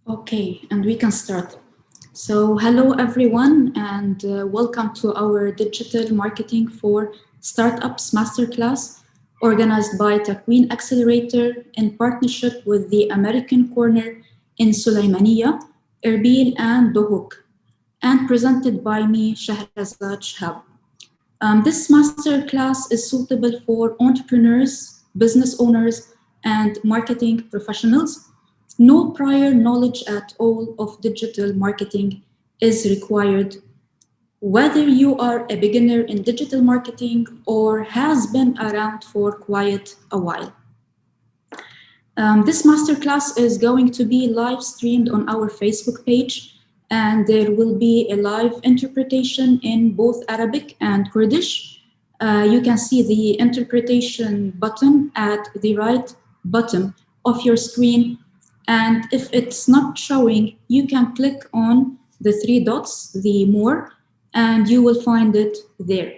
Okay, and we can start. So hello everyone, and welcome to our Digital Marketing for Startups Masterclass, organized by Queen Accelerator in partnership with the American Corner in Sulaymaniyah, Erbil and Dohuk, and presented by me, Shahrazad Shehab. This masterclass is suitable for entrepreneurs, business owners, and marketing professionals. No prior knowledge at all of digital marketing is required, whether you are a beginner in digital marketing or has been around for quite a while. This masterclass is going to be live streamed on our Facebook page, and there will be a live interpretation in both Arabic and Kurdish. You can see the interpretation button at the right bottom of your screen. And if it's not showing, you can click on the three dots, the more, and you will find it there.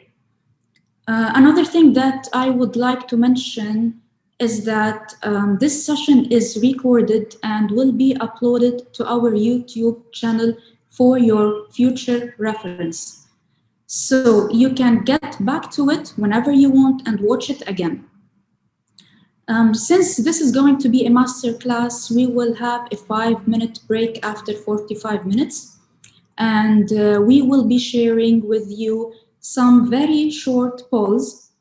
Another thing that I would like to mention is that this session is recorded and will be uploaded to our YouTube channel for your future reference. So you can get back to it whenever you want and watch it again. Since this is going to be a masterclass, we will have a 5-minute break after 45 minutes. And we will be sharing with you some very short polls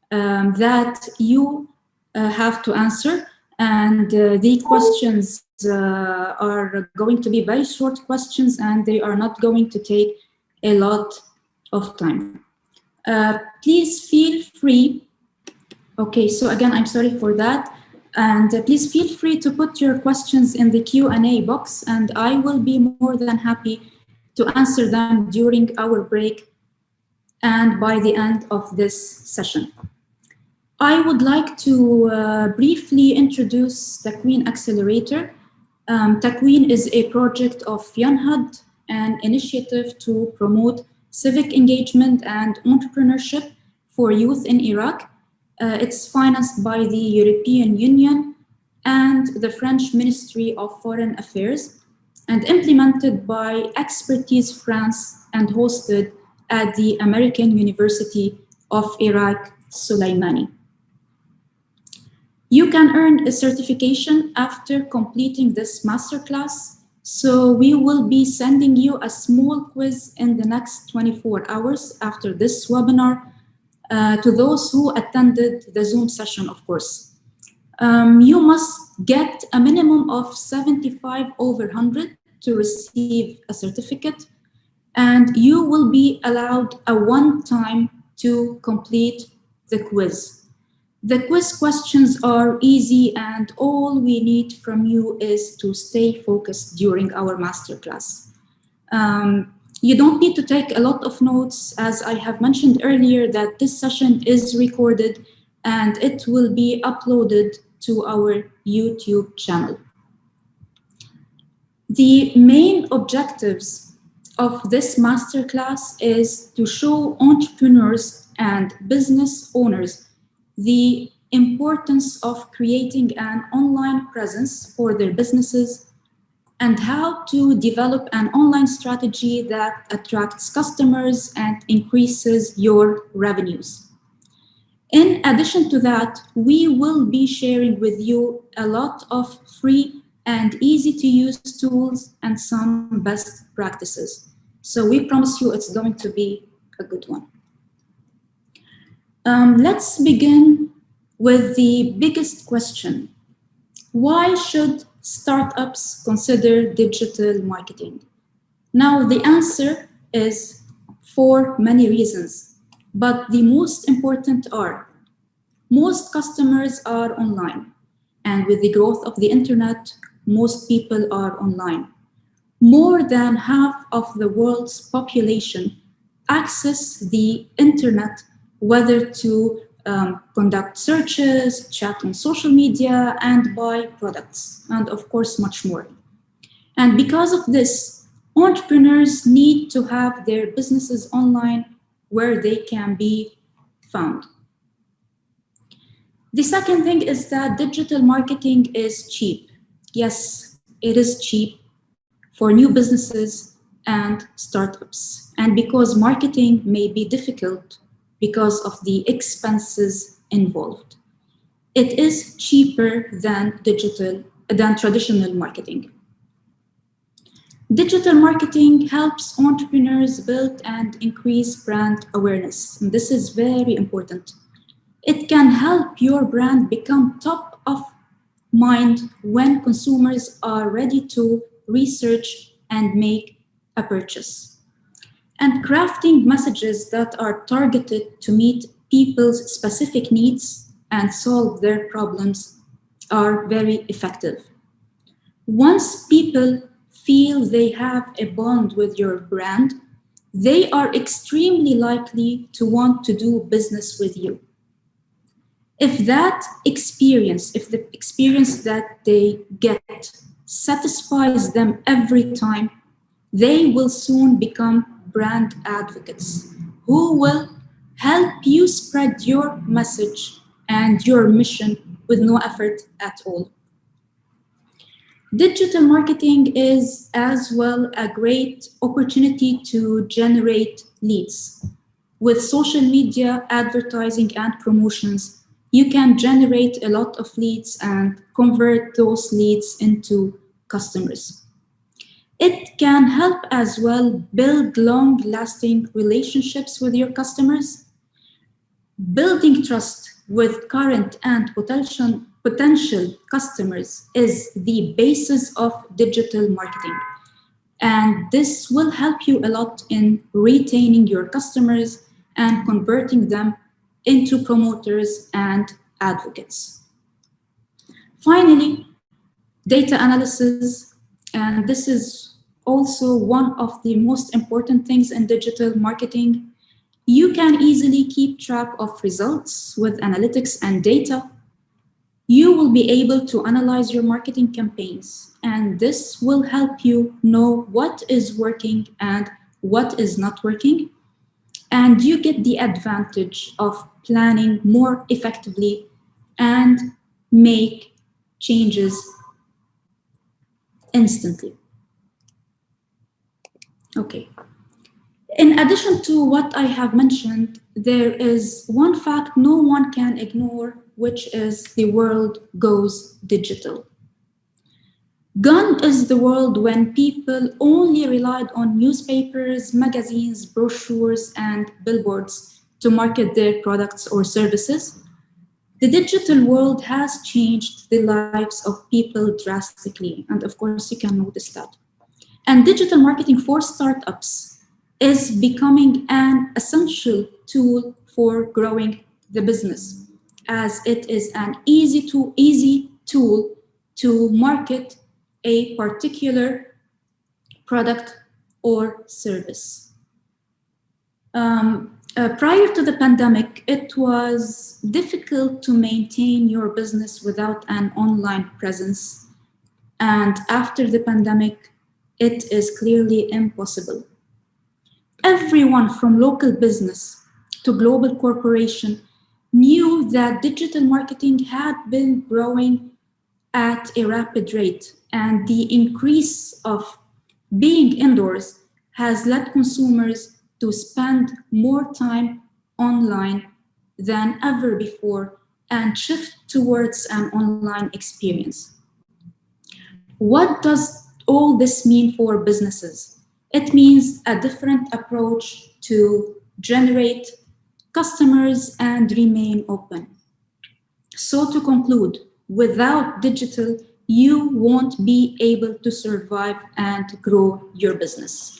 that you have to answer. And the questions are going to be very short questions, and they are not going to take a lot of time. Please feel free. Okay, so again, I'm sorry for that. And please feel free to put your questions in the Q&A box, and I will be more than happy to answer them during our break and by the end of this session. I would like to briefly introduce the Queen Accelerator. Takween is a project of YANHAD, an initiative to promote civic engagement and entrepreneurship for youth in Iraq. It's financed by the European Union and the French Ministry of Foreign Affairs, and implemented by Expertise France and hosted at the American University of Iraq, Suleimani. You can earn a certification after completing this masterclass, so we will be sending you a small quiz in the next 24 hours after this webinar to those who attended the Zoom session, of course. You must get a minimum of 75 over 100 to receive a certificate, and you will be allowed a one-time to complete the quiz. The quiz questions are easy, and all we need from you is to stay focused during our masterclass. You don't need to take a lot of notes, as I have mentioned earlier that this session is recorded and it will be uploaded to our YouTube channel. The main objectives of this masterclass is to show entrepreneurs and business owners the importance of creating an online presence for their businesses and how to develop an online strategy that attracts customers and increases your revenues. In addition to that, we will be sharing with you a lot of free and easy to use tools and some best practices. So we promise you it's going to be a good one. Let's begin with the biggest question. Why should startups consider digital marketing? Now, the answer is for many reasons, but the most important are: most customers are online, and with the growth of the internet, most people are online. More than half of the world's population access the internet, whether to conduct searches, chat on social media, and buy products, and of course, much more. And because of this, entrepreneurs need to have their businesses online where they can be found. The second thing is that digital marketing is cheap. Yes, it is cheap, for new businesses and startups. And because marketing may be difficult because of the expenses involved, it is cheaper than traditional marketing. Digital marketing helps entrepreneurs build and increase brand awareness. And this is very important. It can help your brand become top of mind when consumers are ready to research and make a purchase. And crafting messages that are targeted to meet people's specific needs and solve their problems are very effective. Once people feel they have a bond with your brand, they are extremely likely to want to do business with you. If the experience that they get satisfies them every time, they will soon become brand advocates who will help you spread your message and your mission with no effort at all. Digital marketing is as well a great opportunity to generate leads. With social media, advertising, and promotions, you can generate a lot of leads and convert those leads into customers. It can help as well build long-lasting relationships with your customers. Building trust with current and potential customers is the basis of digital marketing. And this will help you a lot in retaining your customers and converting them into promoters and advocates. Finally, data analysis, and this is also one of the most important things in digital marketing. You can easily keep track of results with analytics and data. You will be able to analyze your marketing campaigns, and this will help you know what is working and what is not working. And you get the advantage of planning more effectively and make changes instantly. Okay. In addition to what I have mentioned, there is one fact no one can ignore, which is the world goes digital. Gone is the world when people only relied on newspapers, magazines, brochures, and billboards to market their products or services. The digital world has changed the lives of people drastically, and of course you can notice that. And digital marketing for startups is becoming an essential tool for growing the business, as it is an easy tool to market a particular product or service. Prior to the pandemic, it was difficult to maintain your business without an online presence. And after the pandemic, it is clearly impossible. Everyone from local business to global corporation knew that digital marketing had been growing at a rapid rate, and the increase of being indoors has led consumers to spend more time online than ever before and shift towards an online experience. What does all this mean for businesses? It means a different approach to generate customers and remain open. So to conclude, without digital, you won't be able to survive and grow your business.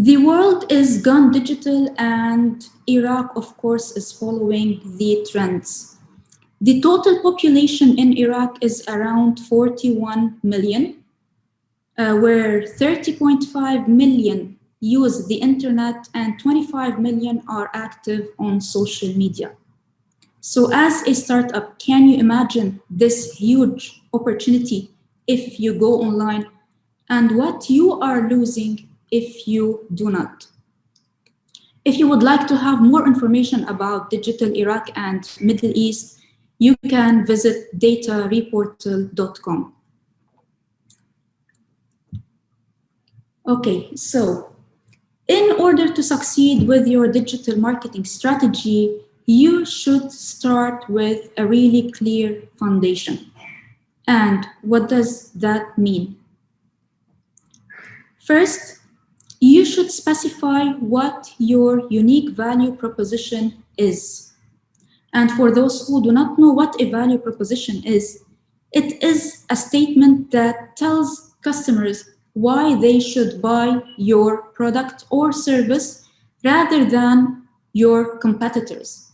The world is gone digital, and Iraq, of course, is following the trends. The total population in Iraq is around 41 million, where 30.5 million use the internet and 25 million are active on social media. So as a startup, can you imagine this huge opportunity if you go online, and what you are losing if you do not? If you would like to have more information about digital Iraq and Middle East, you can visit datareportal.com. Okay, so in order to succeed with your digital marketing strategy, you should start with a really clear foundation. And what does that mean? First, you should specify what your unique value proposition is. And for those who do not know what a value proposition is, it is a statement that tells customers why they should buy your product or service rather than your competitors.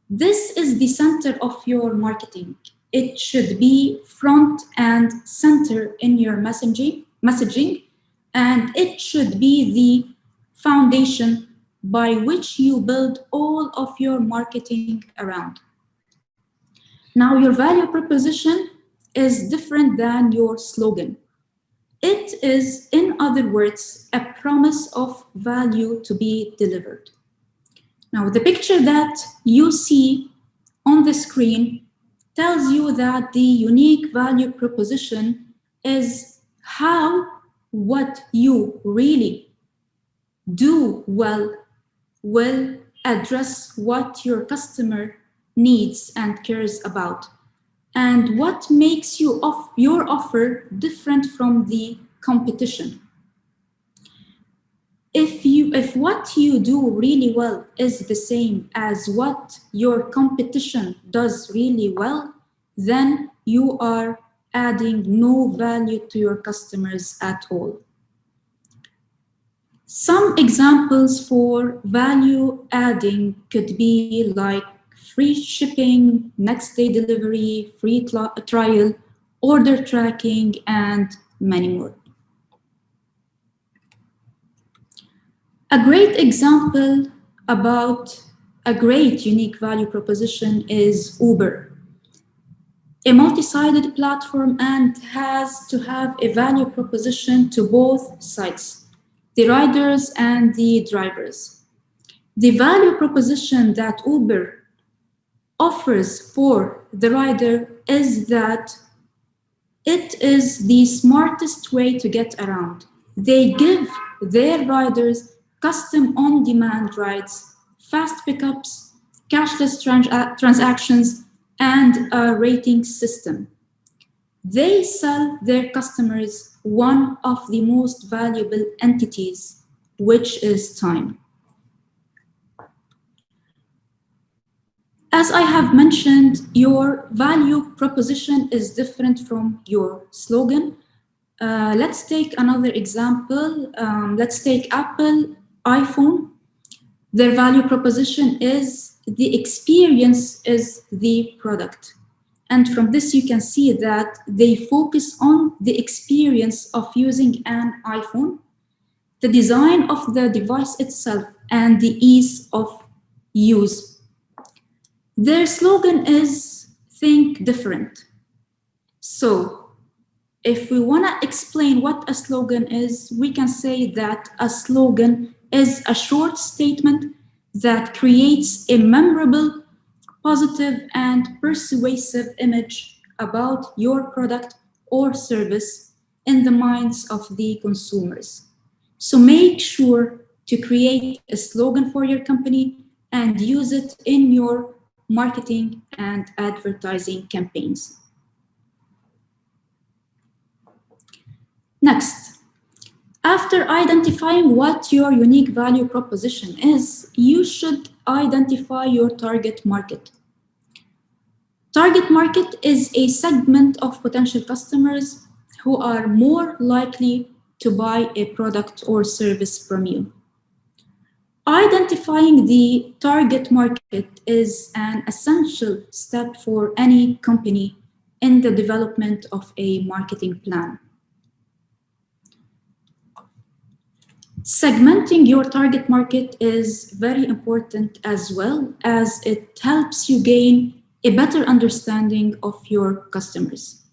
This is the center of your marketing. It should be front and center in your messaging, and it should be the foundation by which you build all of your marketing around. Now, your value proposition is different than your slogan. It is, in other words, a promise of value to be delivered. Now, the picture that you see on the screen tells you that the unique value proposition is how what you really do well will address what your customer needs and cares about, and what makes your offer different from the competition. If what you do really well is the same as what your competition does really well, then you are adding no value to your customers at all. Some examples for value adding could be like free shipping, next day delivery, free trial, order tracking, and many more. A great example about a great unique value proposition is Uber, a multi-sided platform, and has to have a value proposition to both sides, the riders and the drivers. The value proposition that Uber offers for the rider is that it is the smartest way to get around. They give their riders custom on-demand rides, fast pickups, cashless transactions, and a rating system. They sell their customers one of the most valuable entities, which is time. As I have mentioned, your value proposition is different from your slogan. Let's take another example. Let's take Apple iPhone. Their value proposition is the experience is the product. And from this, you can see that they focus on the experience of using an iPhone, the design of the device itself, and the ease of use. Their slogan is think different. So if we want to explain what a slogan is, we can say that a slogan is a short statement that creates a memorable, positive, and persuasive image about your product or service in the minds of the consumers. So make sure to create a slogan for your company and use it in your marketing and advertising campaigns. Next, after identifying what your unique value proposition is, you should identify your target market. Target market is a segment of potential customers who are more likely to buy a product or service from you. Identifying the target market is an essential step for any company in the development of a marketing plan. Segmenting your target market is very important as well, as it helps you gain a better understanding of your customers.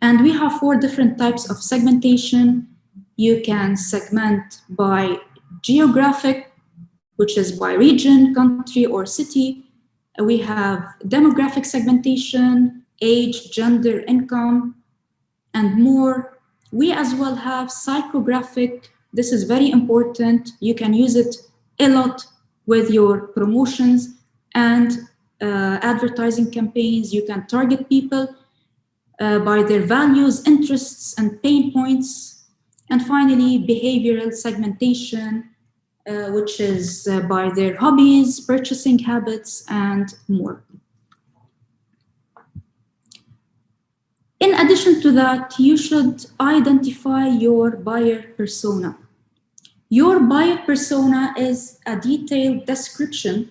And we have 4 different types of segmentation. You can segment by geographic, which is by region, country, or city. We have demographic segmentation, age, gender, income, and more. We as well have psychographic, This is very important. You can use it a lot with your promotions and advertising campaigns. You can target people by their values, interests, and pain points. And finally, behavioral segmentation, which is by their hobbies, purchasing habits, and more. In addition to that, you should identify your buyer persona. Your buyer persona is a detailed description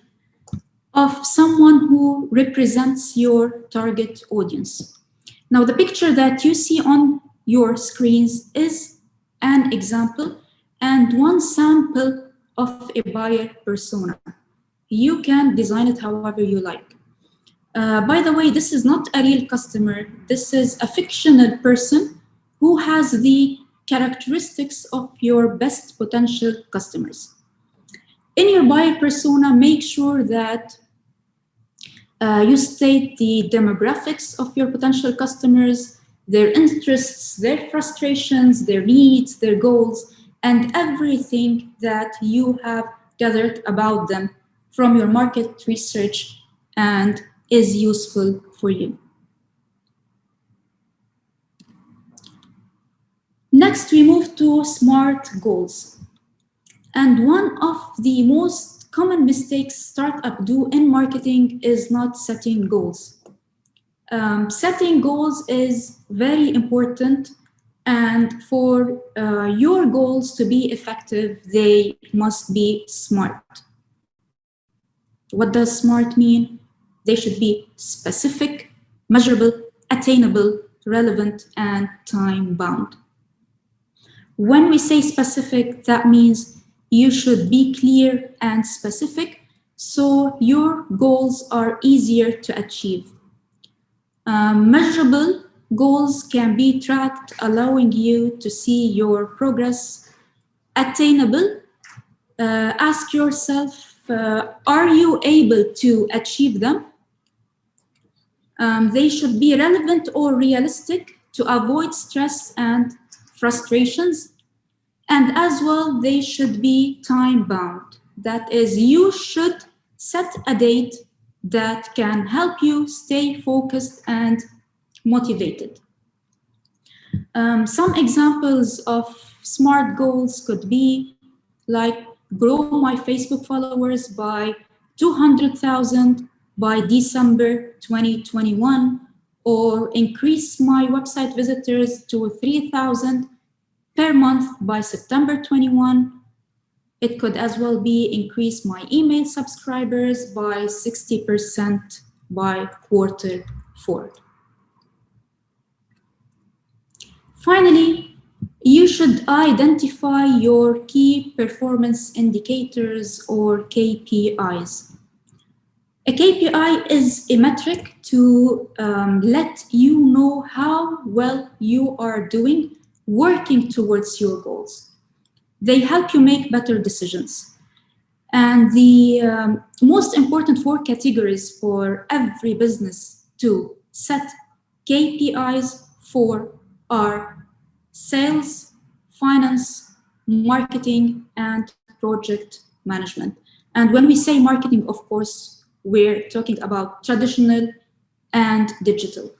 of someone who represents your target audience. Now, the picture that you see on your screens is an example and one sample of a buyer persona. You can design it however you like. By the way, this is not a real customer. This is a fictional person who has the characteristics of your best potential customers. In your buyer persona, make sure that you state the demographics of your potential customers, their interests, their frustrations, their needs, their goals, and everything that you have gathered about them from your market research and is useful for you. Next, we move to SMART goals. And one of the most common mistakes startups do in marketing is not setting goals. Setting goals is very important, and for your goals to be effective, they must be SMART. What does SMART mean? They should be specific, measurable, attainable, relevant, and time-bound. When we say specific, that means you should be clear and specific so your goals are easier to achieve. Measurable goals can be tracked, allowing you to see your progress. Attainable, ask yourself, are you able to achieve them? They should be relevant or realistic to avoid stress and frustrations. And as well, they should be time-bound. That is, you should set a date that can help you stay focused and motivated. Some examples of SMART goals could be like grow my Facebook followers by 200,000 by December 2021, or increase my website visitors to 3,000 per month by September 21. It could as well be increase my email subscribers by 60% by Q4. Finally, you should identify your key performance indicators or KPIs. A KPI is a metric to let you know how well you are doing working towards your goals. They help you make better decisions. And the most important 4 categories for every business to set KPIs for are sales, finance, marketing, and project management. And when we say marketing, of course, we're talking about traditional and digital.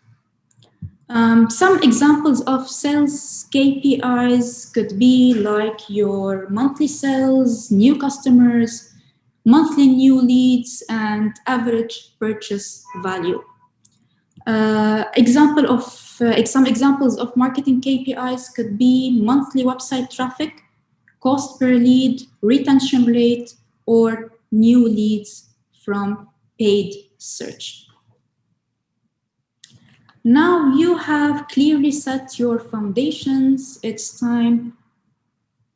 Some examples of sales KPIs could be like your monthly sales, new customers, monthly new leads, and average purchase value. Some examples of marketing KPIs could be monthly website traffic, cost per lead, retention rate, or new leads from paid search. Now you have clearly set your foundations. It's time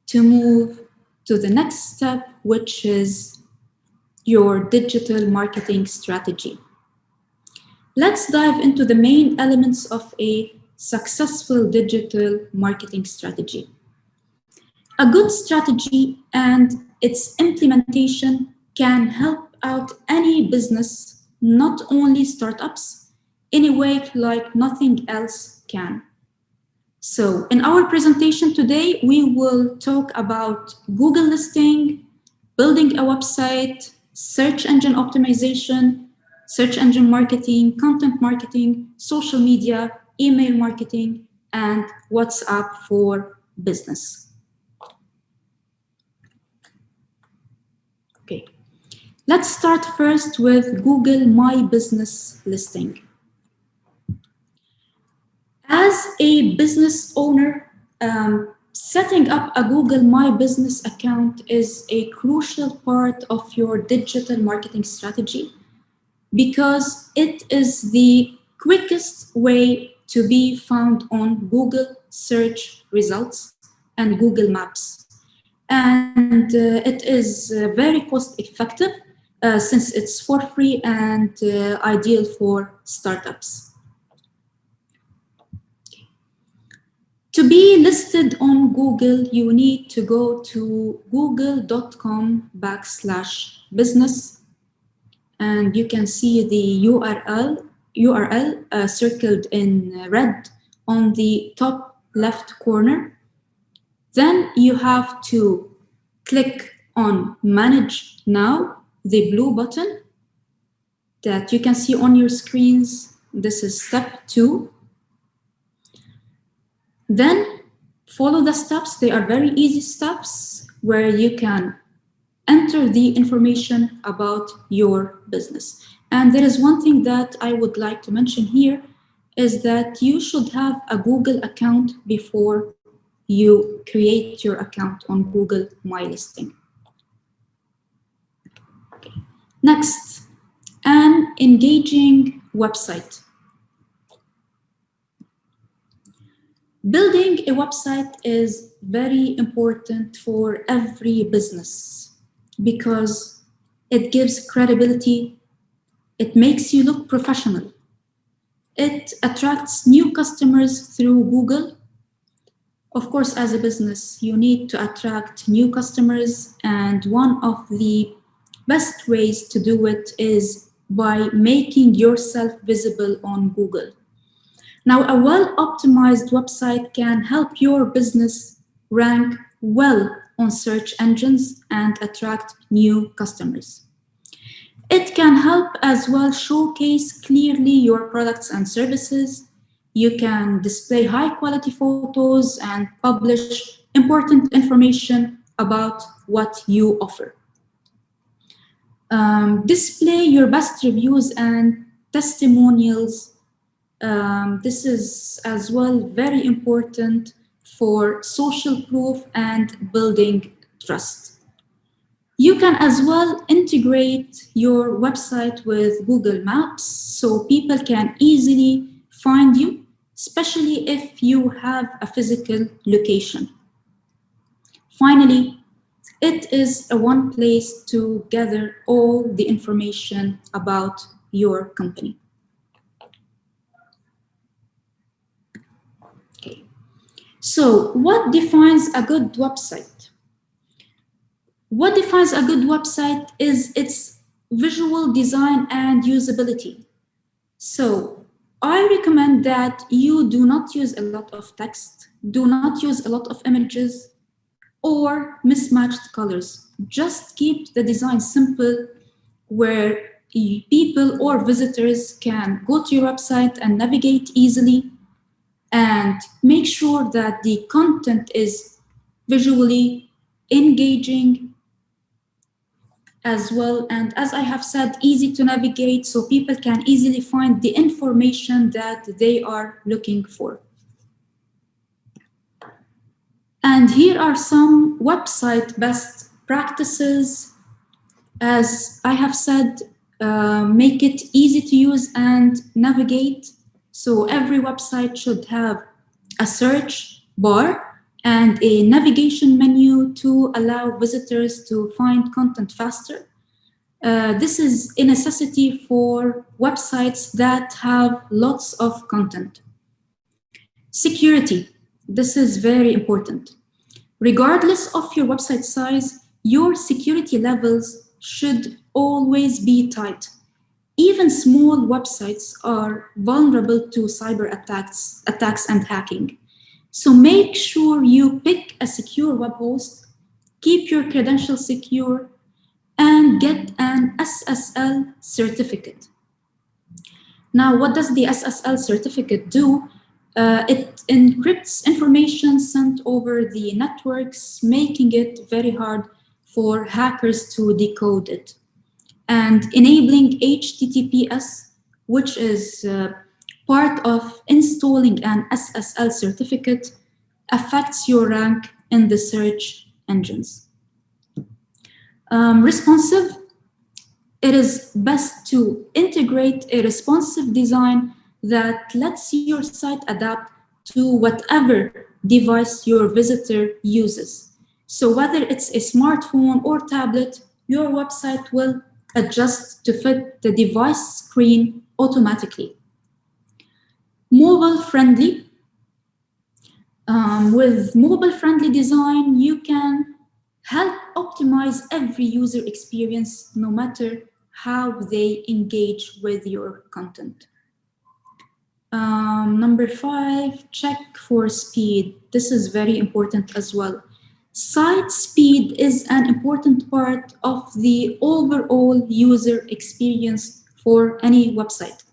to move to the next step, which is your digital marketing strategy. Let's dive into the main elements of a successful digital marketing strategy. A good strategy and its implementation can help out any business, not only startups, in a way like nothing else can. So in our presentation today, we will talk about Google listing, building a website, search engine optimization, search engine marketing, content marketing, social media, email marketing, and WhatsApp for business. Okay, let's start first with Google My Business listing. As a business owner, setting up a Google My Business account is a crucial part of your digital marketing strategy because it is the quickest way to be found on Google search results and Google Maps. And it is very cost effective since it's for free and ideal for startups. To be listed on Google, you need to go to google.com/business, and you can see the URL circled in red on the top left corner. Then you have to click on Manage Now, the blue button that you can see on your screens. This is step 2. Then follow the steps. They are very easy steps where you can enter the information about your business. And there is one thing that I would like to mention here is that you should have a Google account before you create your account on Google My Listing. Okay. Next, an engaging website. Building a website is very important for every business because it gives credibility, it makes you look professional, it attracts new customers through Google. Of course, as a business, you need to attract new customers, and one of the best ways to do it is by making yourself visible on Google. Now, a well-optimized website can help your business rank well on search engines and attract new customers. It can help as well showcase clearly your products and services. You can display high-quality photos and publish important information about what you offer. Display your best reviews and testimonials. This is as well very important for social proof and building trust. You can as well integrate your website with Google Maps so people can easily find you, especially if you have a physical location. Finally, it is a one place to gather all the information about your company. So, what defines a good website? What defines a good website is its visual design and usability. So, I recommend that you do not use a lot of text, do not use a lot of images, or mismatched colors. Just keep the design simple where people or visitors can go to your website and navigate easily. And make sure that the content is visually engaging as well. And as I have said, easy to navigate so people can easily find the information that they are looking for. And here are some website best practices. As I have said, make it easy to use and navigate. So every website should have a search bar and a navigation menu to allow visitors to find content faster. This is a necessity for websites that have lots of content. Security. This is very important. Regardless of your website size, your security levels should always be tight. Even small websites are vulnerable to cyber attacks and hacking. So make sure you pick a secure web host, keep your credentials secure, and get an SSL certificate. Now, what does the SSL certificate do? It encrypts information sent over the networks, making it very hard for hackers to decode it, and enabling HTTPS, which is part of installing an SSL certificate, affects your rank in the search engines. Responsive, it is best to integrate a responsive design that lets your site adapt to whatever device your visitor uses. So whether it's a smartphone or tablet, your website will adjust to fit the device screen automatically. Mobile friendly. With mobile friendly design, you can help optimize every user experience, no matter how they engage with your content. Number 5, check for speed. This is very important as well. Site speed is an important part of the overall user experience for any website.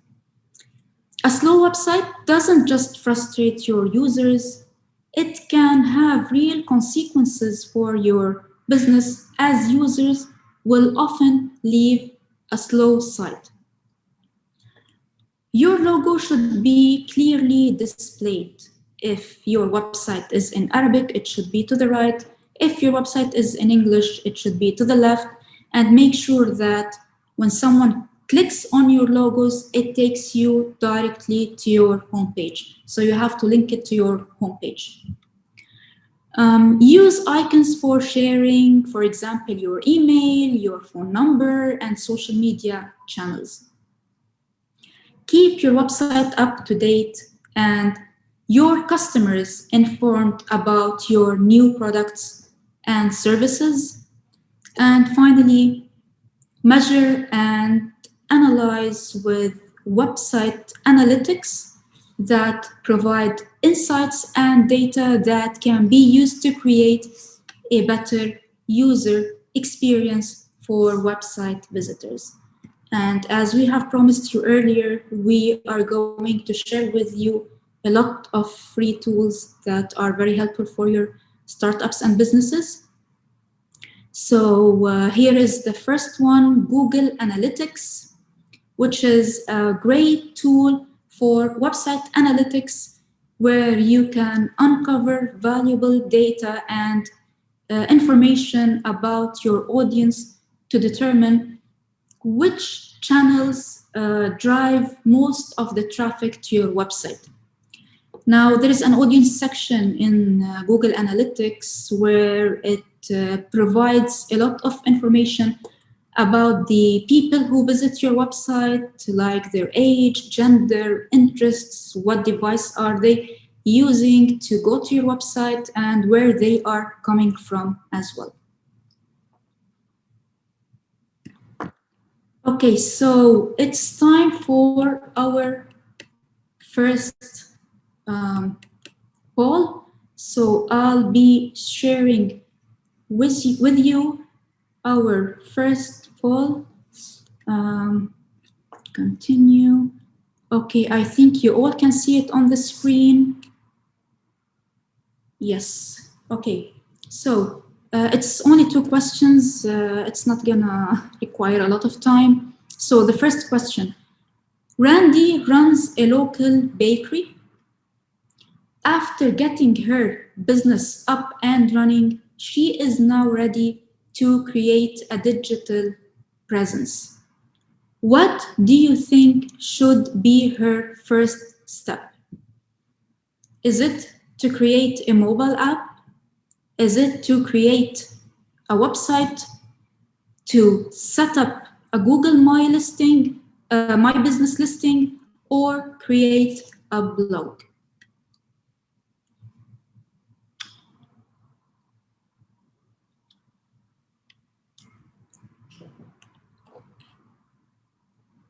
A slow website doesn't just frustrate your users, it can have real consequences for your business, as users will often leave a slow site. Your logo should be clearly displayed. If your website is in Arabic, it should be to the right. If your website is in English, it should be to the left. And make sure that when someone clicks on your logos, it takes you directly to your homepage. So you have to link it to your homepage. Use icons for sharing, for example, your email, your phone number, and social media channels. Keep your website up to date and your customers informed about your new products and services. And finally, measure and analyze with website analytics that provide insights and data that can be used to create a better user experience for website visitors. And as we have promised you earlier, we are going to share with you a lot of free tools that are very helpful for your startups and businesses. So here is the first one, Google Analytics, which is a great tool for website analytics where you can uncover valuable data and information about your audience to determine which channels drive most of the traffic to your website. Now, there is an audience section in Google Analytics where it provides a lot of information about the people who visit your website, like their age, gender, interests, what device are they using to go to your website, and where they are coming from as well. Okay, so it's time for our first poll. So I'll be sharing with you our first poll. Continue. Okay, I think you all can see it on the screen. Yes, okay. So it's only 2 questions. It's not gonna require a lot of time. So the first question, Randy runs a local bakery. After getting her business up and running, she is now ready to create a digital presence. What do you think should be her first step? Is it to create a mobile app? Is it to create a website? To set up a Google My listing, My Business listing, or create a blog?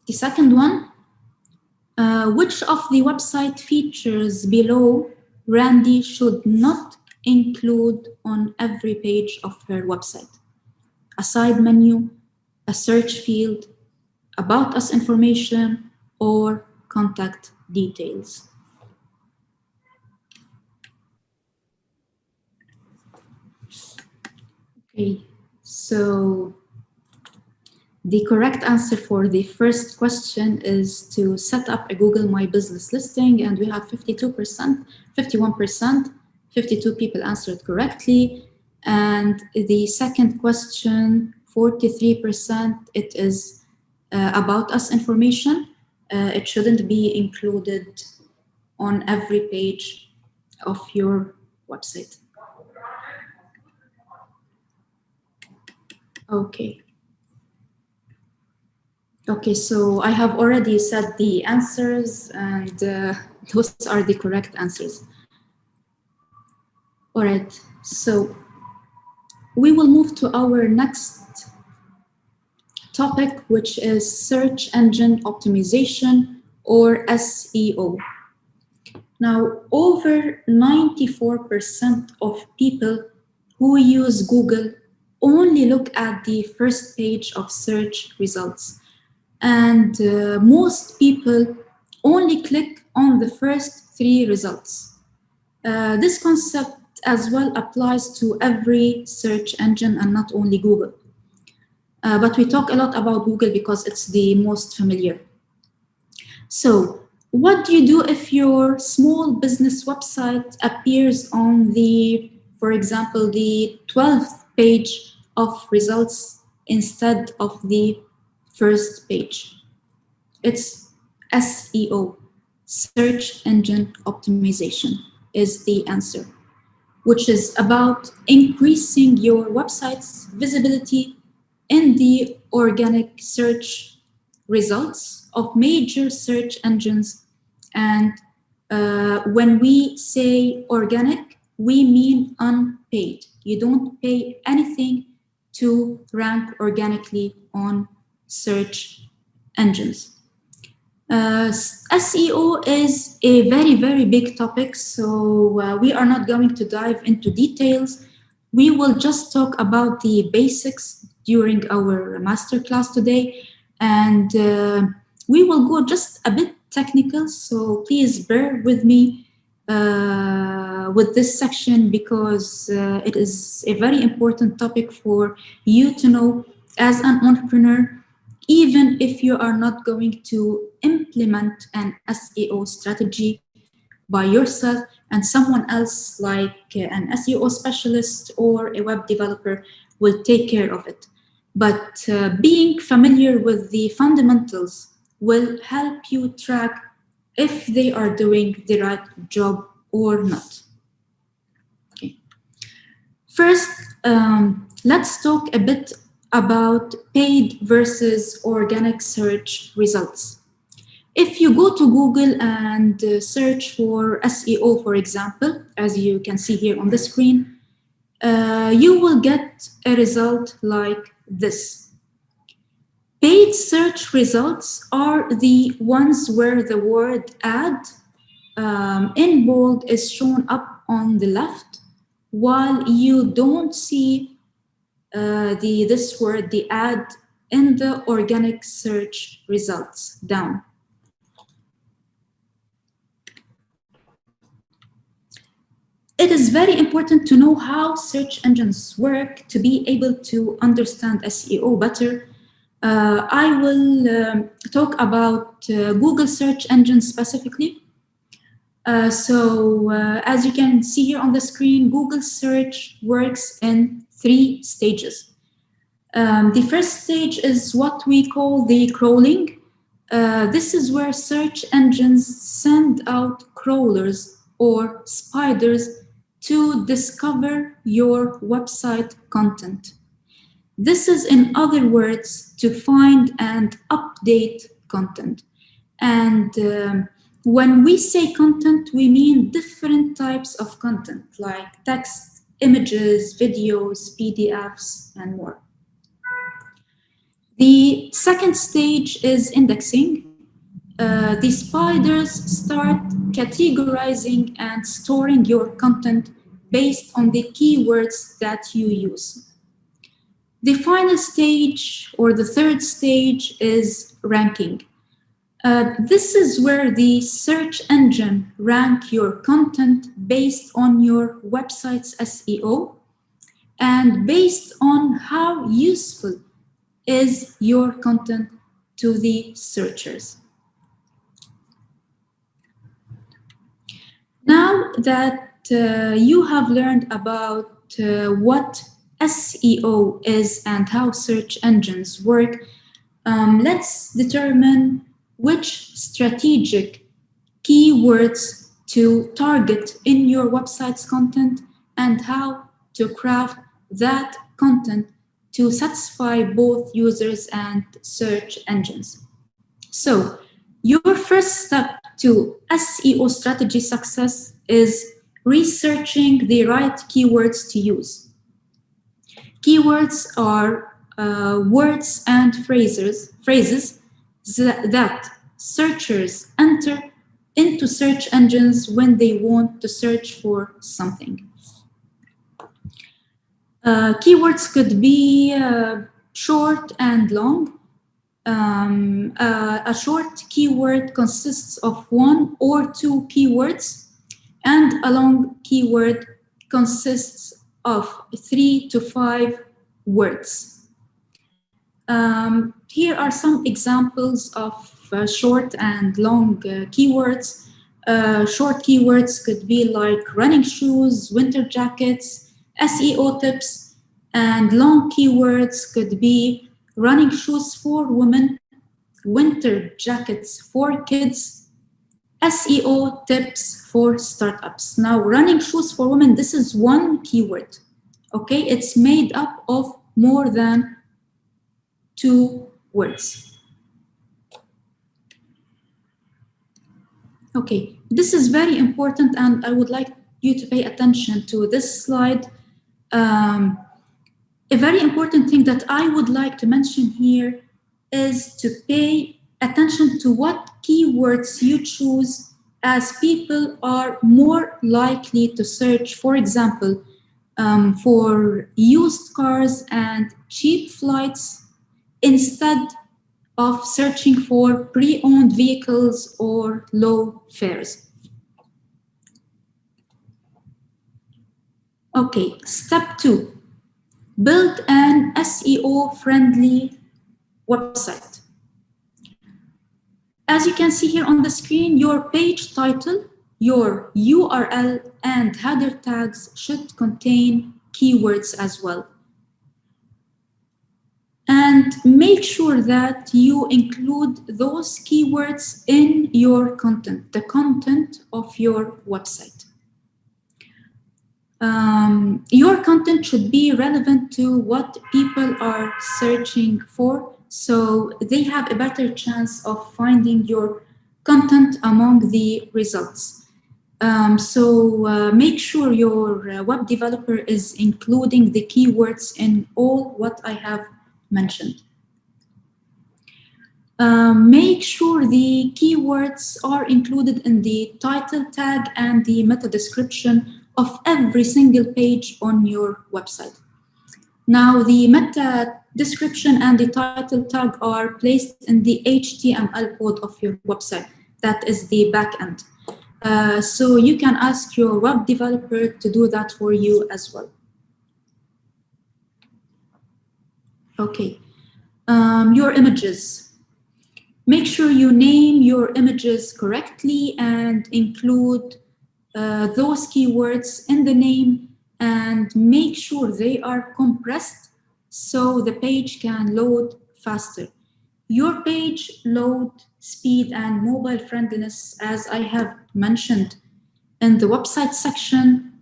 The second one, which of the website features below Randy should not include on every page of her website. A side menu, a search field, about us information, or contact details. Okay, so the correct answer for the first question is to set up a Google My Business listing, and we have 52%, 51%, 52 people answered correctly. And the second question, 43%, it is about us information. It shouldn't be included on every page of your website. Okay. Okay, so I have already said the answers, and those are the correct answers. All right, so we will move to our next topic, which is search engine optimization, or SEO. Now, over 94% of people who use Google only look at the first page of search results. And most people only click on the first 3 results. This concept as well applies to every search engine and not only Google. But we talk a lot about Google because it's the most familiar. So, what do you do if your small business website appears on the, for example, the 12th page of results instead of the first page? It's SEO, search engine optimization, is the answer, which is about increasing your website's visibility in the organic search results of major search engines. And when we say organic, we mean unpaid. You don't pay anything to rank organically on search engines. SEO is a very, very big topic, so we are not going to dive into details. We will just talk about the basics during our masterclass today, and we will go just a bit technical, so please bear with me with this section because it is a very important topic for you to know as an entrepreneur, even if you are not going to implement an SEO strategy by yourself, and someone else like an SEO specialist or a web developer will take care of it. But being familiar with the fundamentals will help you track if they are doing the right job or not. Okay. First, let's talk a bit about paid versus organic search results. If you go to Google and search for SEO, for example, as you can see here on the screen, you will get a result like this. Paid search results are the ones where the word ad in bold is shown up on the left, while you don't see this word, the ad, in the organic search results down. It is very important to know how search engines work to be able to understand SEO better. I will talk about Google search engine specifically. So as you can see here on the screen, Google search works in 3 stages. The first stage is what we call the crawling. This is where search engines send out crawlers or spiders to discover your website content. This is, in other words, to find and update content. And when we say content, we mean different types of content like text, images, videos, PDFs, and more. The second stage is indexing. the spiders start categorizing and storing your content based on the keywords that you use. The final stage, or the third stage, is ranking. This is where the search engine rank your content based on your website's SEO and based on how useful is your content to the searchers. Now that you have learned about what SEO is and how search engines work, let's determine which strategic keywords to target in your website's content and how to craft that content to satisfy both users and search engines. So, your first step to SEO strategy success is researching the right keywords to use. Keywords are words and phrases that searchers enter into search engines when they want to search for something. Keywords could be short and long. A short keyword consists of 1 or 2 keywords, and a long keyword consists of 3 to 5 words. Here are some examples of short and long keywords. Short keywords could be like running shoes, winter jackets, SEO tips, and long keywords could be running shoes for women, winter jackets for kids, SEO tips for startups. Now, running shoes for women, this is one keyword, okay? It's made up of more than 2 words. Okay, this is very important, and I would like you to pay attention to this slide. A very important thing that I would like to mention here is to pay attention to what keywords you choose, as people are more likely to search, for example, for used cars and cheap flights instead of searching for pre-owned vehicles or low fares. Okay, step 2. Build an SEO-friendly website. As you can see here on the screen, your page title, your URL, and header tags should contain keywords as well. And make sure that you include those keywords in your content, the content of your website. Your content should be relevant to what people are searching for, so they have a better chance of finding your content among the results. Make sure your web developer is including the keywords in all what I have mentioned. Make sure the keywords are included in the title tag and the meta description of every single page on your website. Now, the meta description and the title tag are placed in the HTML code of your website. That is the backend. So you can ask your web developer to do that for you as well. Okay, your images. Make sure you name your images correctly and include those keywords in the name, and make sure they are compressed so the page can load faster. Your page load speed and mobile friendliness, as I have mentioned in the website section,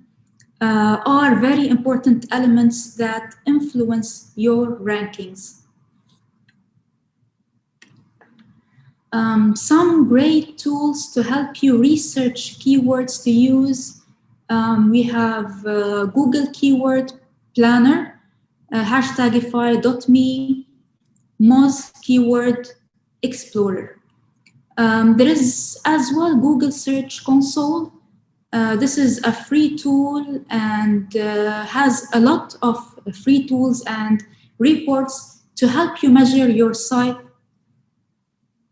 are very important elements that influence your rankings. Some great tools to help you research keywords to use. We have Google Keyword Planner, hashtagify.me, Moz Keyword Explorer. There is as well Google Search Console. This is a free tool and has a lot of free tools and reports to help you measure your site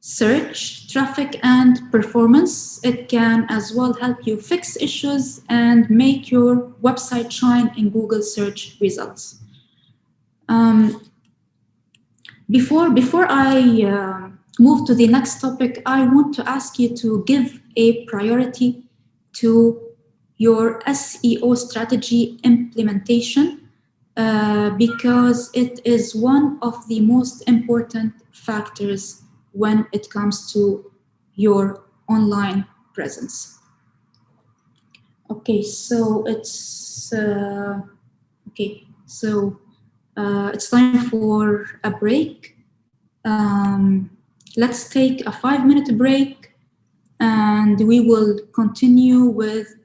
search, traffic, and performance. It can as well help you fix issues and make your website shine in Google search results. Before I move to the next topic, I want to ask you to give a priority to your SEO strategy implementation because it is one of the most important factors when it comes to your online presence. Okay, so it's it's time for a break. Let's take a 5-minute break and we will continue with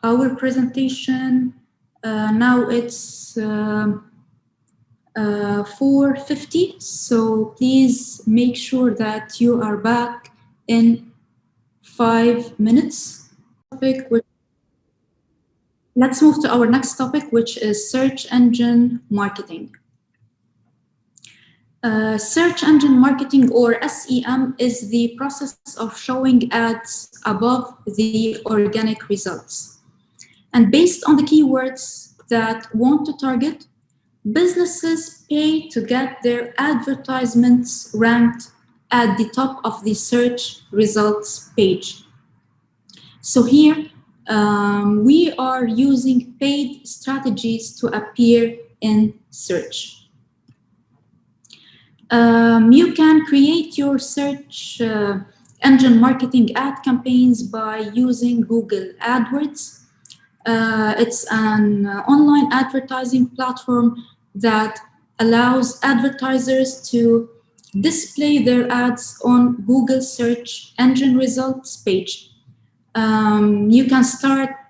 our presentation. Now it's 4:50, so please make sure that you are back in 5 minutes. Let's move to our next topic, which is search engine marketing. Search engine marketing, or SEM, is the process of showing ads above the organic results. And based on the keywords that want to target, businesses pay to get their advertisements ranked at the top of the search results page. So here, we are using paid strategies to appear in search. You can create your search engine marketing ad campaigns by using Google AdWords. It's an online advertising platform that allows advertisers to display their ads on Google search engine results page. You can start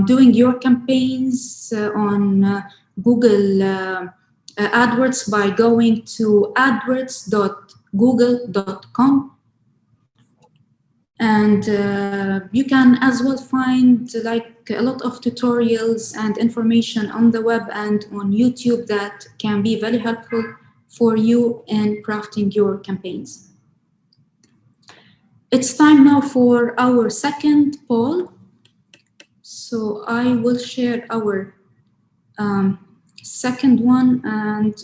doing your campaigns on Google AdWords by going to adwords.google.com. And you can as well find like a lot of tutorials and information on the web and on YouTube that can be very helpful for you in crafting your campaigns. It's time now for our second poll. So I will share our second one, and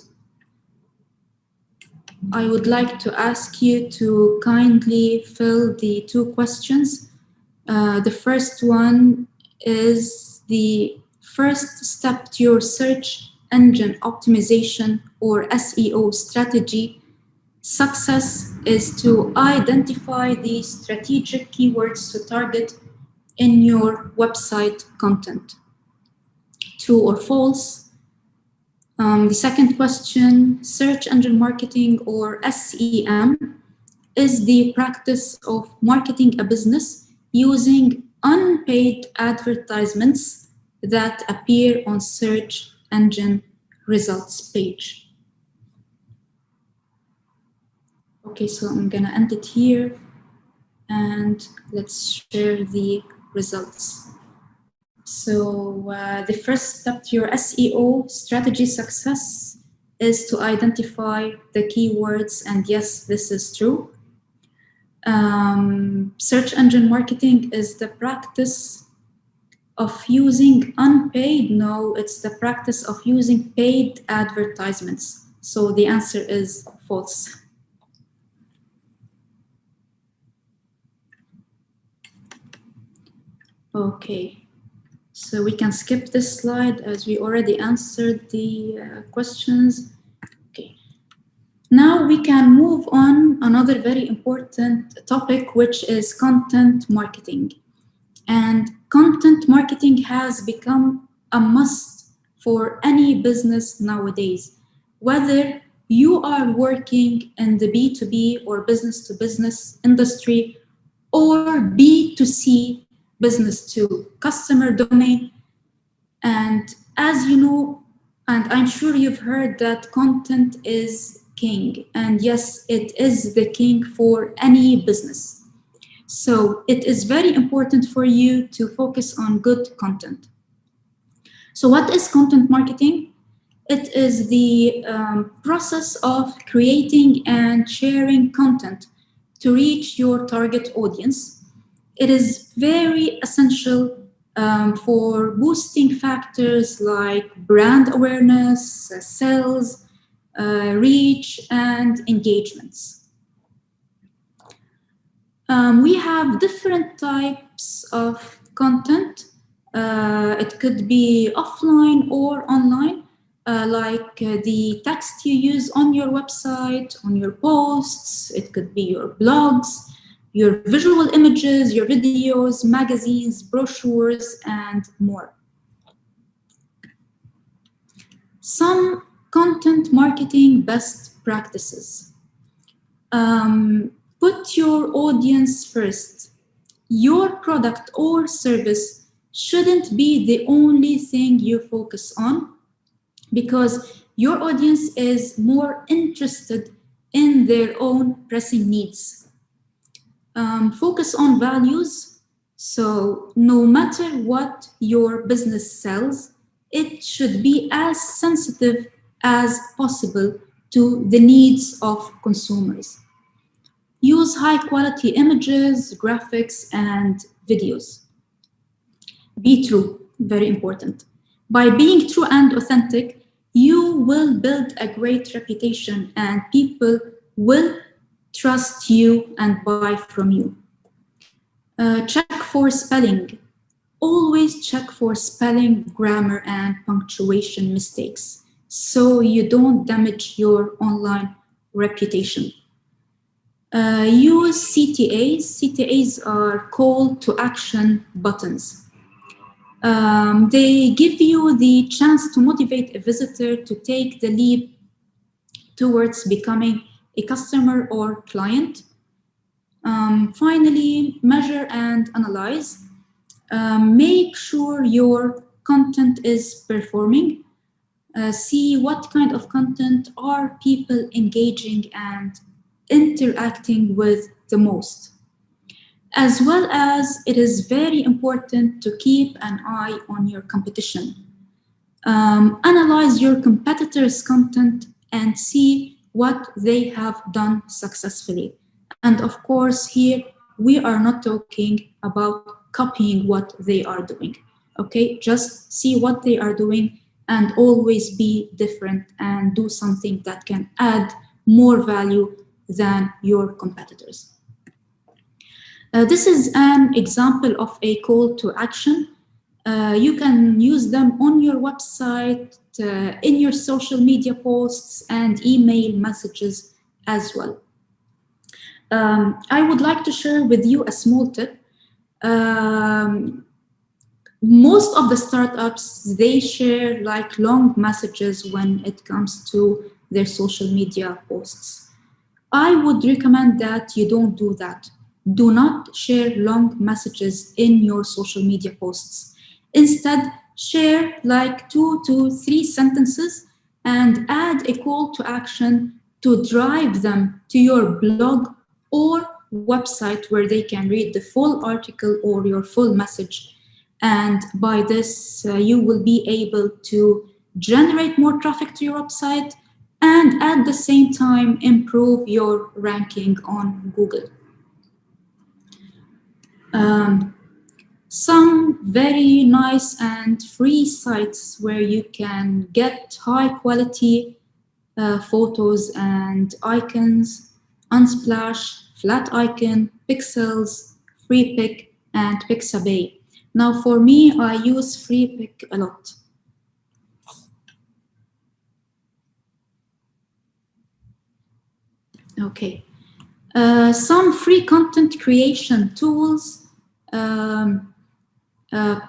I would like to ask you to kindly fill the 2 questions. The first one is the first step to your search engine optimization or SEO strategy success is to identify the strategic keywords to target in your website content. True or false? The second question, search engine marketing or SEM is the practice of marketing a business using unpaid advertisements that appear on search engine results page. Okay, so I'm gonna end it here and let's share the results. So the first step to your SEO strategy success is to identify the keywords, and yes, this is true. Search engine marketing is the practice of using unpaid, no, it's the practice of using paid advertisements. So the answer is false. Okay. So we can skip this slide as we already answered the questions. Okay. Now we can move on another very important topic, which is content marketing. And content marketing has become a must for any business nowadays. Whether you are working in the B2B or business to business industry or B2C, business to customer domain. And as you know, and I'm sure you've heard that content is king. And yes, it is the king for any business. So it is very important for you to focus on good content. So what is content marketing? It is the process of creating and sharing content to reach your target audience. It is very essential for boosting factors like brand awareness, sales, reach, and engagements. We have different types of content. It could be offline or online, like the text you use on your website, on your posts. It could be your blogs, your visual images, your videos, magazines, brochures, and more. Some content marketing best practices. Put your audience first. Your product or service shouldn't be the only thing you focus on, because your audience is more interested in their own pressing needs. Focus on values. So no matter what your business sells, it should be as sensitive as possible to the needs of consumers. Use high quality images, graphics, and videos. Be true, very important. By being true and authentic, you will build a great reputation and people will trust you and buy from you. Check for spelling. Always check for spelling, grammar, and punctuation mistakes so you don't damage your online reputation. Use CTAs. CTAs are call to action buttons. They give you the chance to motivate a visitor to take the leap towards becoming a customer or client. Finally, measure and analyze. Make sure your content is performing. See what kind of content are people engaging and interacting with the most. As well as it is very important to keep an eye on your competition. Analyze your competitors' content and see what they have done successfully. And of course, here we are not talking about copying what they are doing. Okay, just see what they are doing and always be different and do something that can add more value than your competitors. This is an example of a call to action. You can use them on your website, in your social media posts, and email messages as well. I would like to share with you a small tip. Most of the startups, they share like long messages when it comes to their social media posts. I would recommend that you don't do that. Do not share long messages in your social media posts. Instead, share like 2 to 3 sentences and add a call to action to drive them to your blog or website where they can read the full article or your full message. And by this, you will be able to generate more traffic to your website and at the same time improve your ranking on Google. Some very nice and free sites where you can get high quality photos and icons: Unsplash, Flat Icon, Pixels, FreePic, and Pixabay. Now for me, I use FreePic a lot. Okay. Some free content creation tools: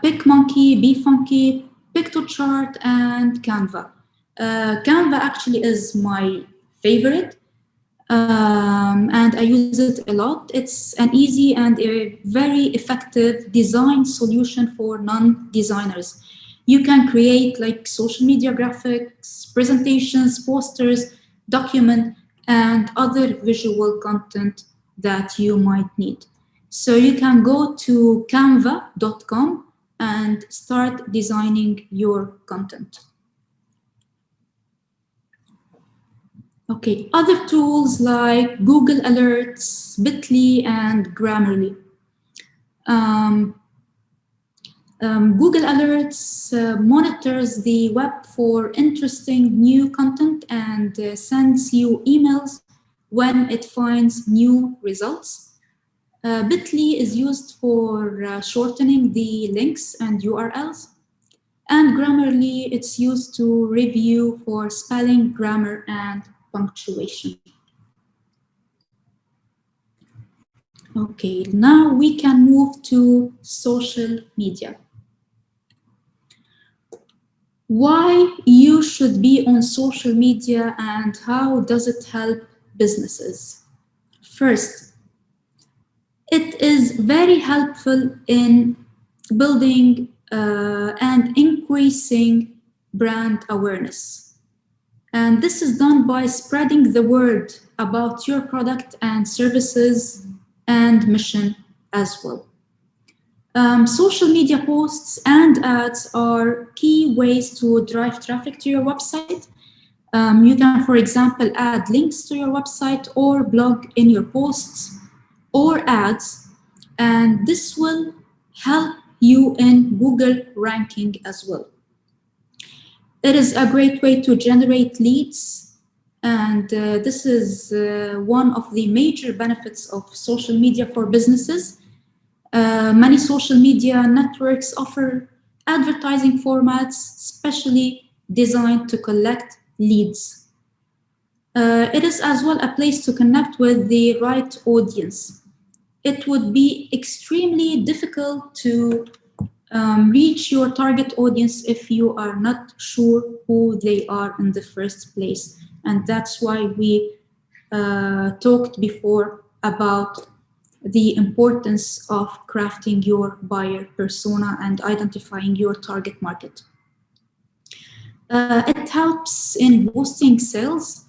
PicMonkey, BeFunky, Pictochart, and Canva. Canva actually is my favorite, and I use it a lot. It's an easy and a very effective design solution for non-designers. You can create like social media graphics, presentations, posters, document, and other visual content that you might need. So you can go to canva.com and start designing your content. Okay, other tools like Google Alerts, Bitly, and Grammarly. Google Alerts monitors the web for interesting new content and sends you emails when it finds new results. Bitly is used for shortening the links and URLs. And Grammarly, it's used to review for spelling, grammar, and punctuation. Okay, now we can move to social media. Why you should be on social media and how does it help businesses? First, it is very helpful in building and increasing brand awareness. And this is done by spreading the word about your product and services and mission as well. Social media posts and ads are key ways to drive traffic to your website. You can, for example, add links to your website or blog in your posts or ads, and this will help you in Google ranking as well. It is a great way to generate leads, and this is one of the major benefits of social media for businesses. Many social media networks offer advertising formats specially designed to collect leads. It is as well a place to connect with the right audience. It would be extremely difficult to reach your target audience if you are not sure who they are in the first place. And that's why we talked before about the importance of crafting your buyer persona and identifying your target market. It helps in boosting sales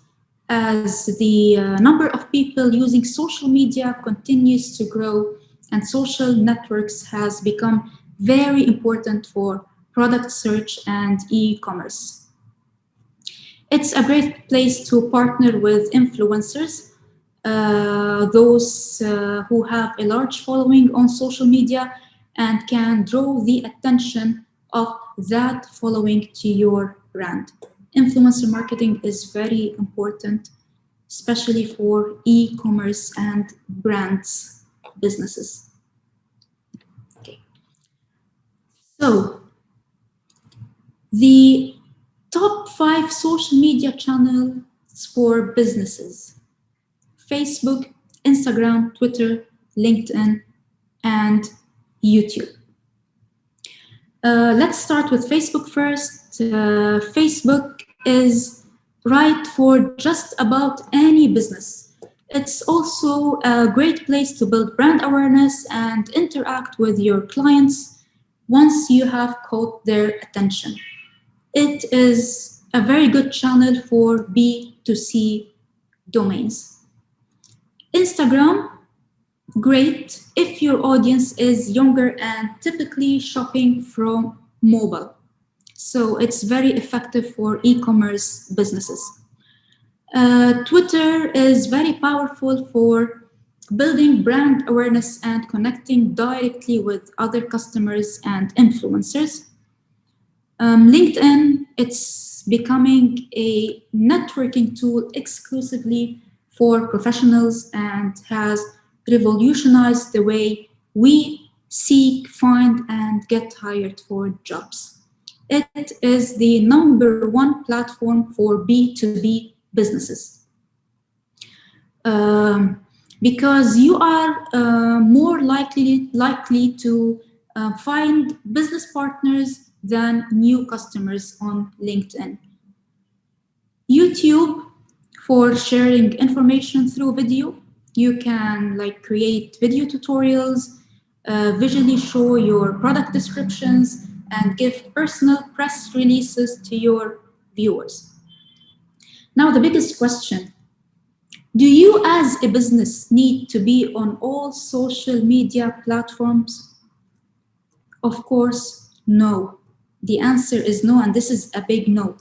as the number of people using social media continues to grow, and social networks has become very important for product search and e-commerce. It's a great place to partner with influencers, those who have a large following on social media and can draw the attention of that following to your brand. Influencer marketing is very important, especially for e-commerce and brands businesses. Okay. So, the top 5 social media channels for businesses: Facebook, Instagram, Twitter, LinkedIn, and YouTube. Let's start with Facebook first. Facebook is right for just about any business. It's also a great place to build brand awareness and interact with your clients once you have caught their attention. It is a very good channel for B2C domains. Instagram, great if your audience is younger and typically shopping from mobile. So it's very effective for e-commerce businesses. Twitter is very powerful for building brand awareness and connecting directly with other customers and influencers. LinkedIn, it's becoming a networking tool exclusively for professionals and has revolutionized the way we seek, find, and get hired for jobs. It is the #1 platform for B2B businesses. Because you are more likely to find business partners than new customers on LinkedIn. YouTube, for sharing information through video. You can create video tutorials, visually show your product descriptions, and give personal press releases to your viewers. Now, the biggest question, do you as a business need to be on all social media platforms? Of course, no. The answer is no, and this is a big no.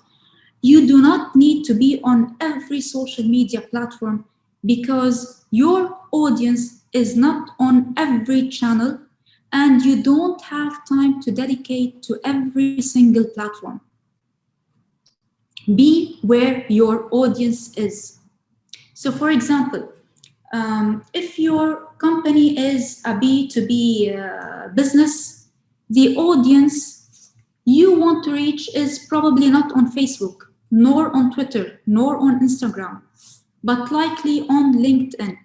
You do not need to be on every social media platform because your audience is not on every channel and you don't have time to dedicate to every single platform. Be where your audience is. So for example, if your company is a B2B business, the audience you want to reach is probably not on Facebook, nor on Twitter, nor on Instagram, but likely on LinkedIn,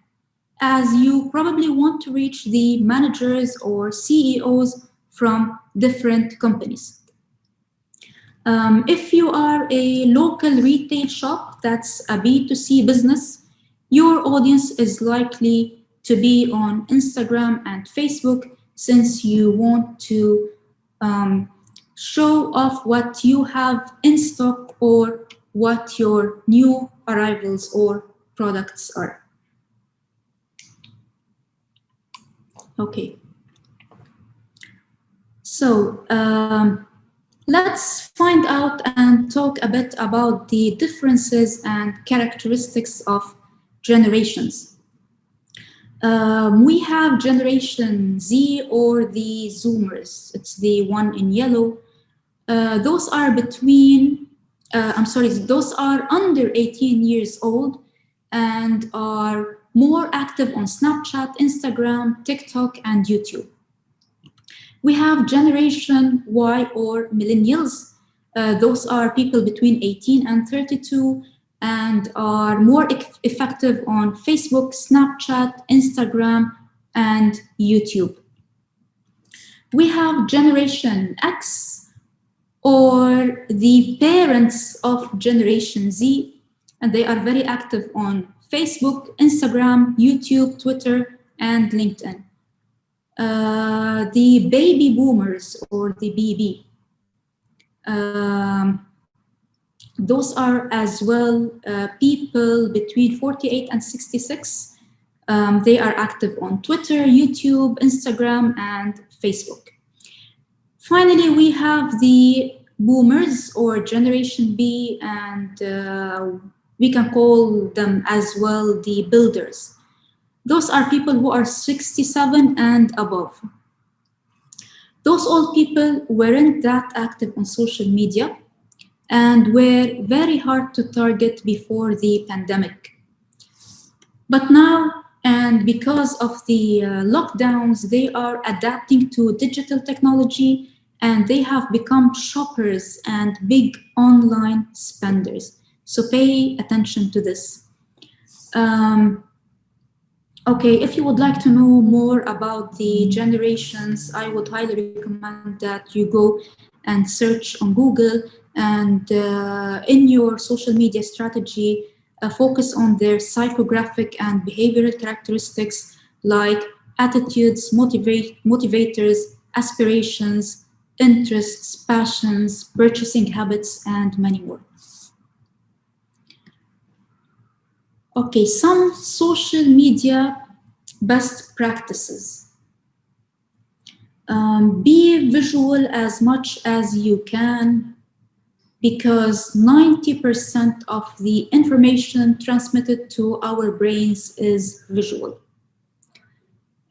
as you probably want to reach the managers or CEOs from different companies. If you are a local retail shop that's a B2C business, your audience is likely to be on Instagram and Facebook, since you want to show off what you have in stock or what your new arrivals or products are. Okay. So let's find out and talk a bit about the differences and characteristics of generations. We have Generation Z or the Zoomers. It's the one in yellow. Those are those are under 18 years old and are more active on Snapchat, Instagram, TikTok, and YouTube. We have Generation Y or Millennials. Those are people between 18 and 32 and are more effective on Facebook, Snapchat, Instagram, and YouTube. We have Generation X, or the parents of Generation Z, and they are very active on Facebook, Instagram, YouTube, Twitter, and LinkedIn. The baby boomers, or the BB, those are as well people between 48 and 66. They are active on Twitter, YouTube, Instagram, and Facebook. Finally, we have the boomers or Generation B, and we can call them as well the builders. Those are people who are 67 and above. Those old people weren't that active on social media and were very hard to target before the pandemic. But now, and because of the lockdowns, they are adapting to digital technology and they have become shoppers and big online spenders. So pay attention to this. Okay, if you would like to know more about the generations, I would highly recommend that you go and search on Google, and in your social media strategy, focus on their psychographic and behavioral characteristics like attitudes, motivators, aspirations, interests, passions, purchasing habits, and many more. Okay, some social media best practices. Be visual as much as you can, because 90% of the information transmitted to our brains is visual.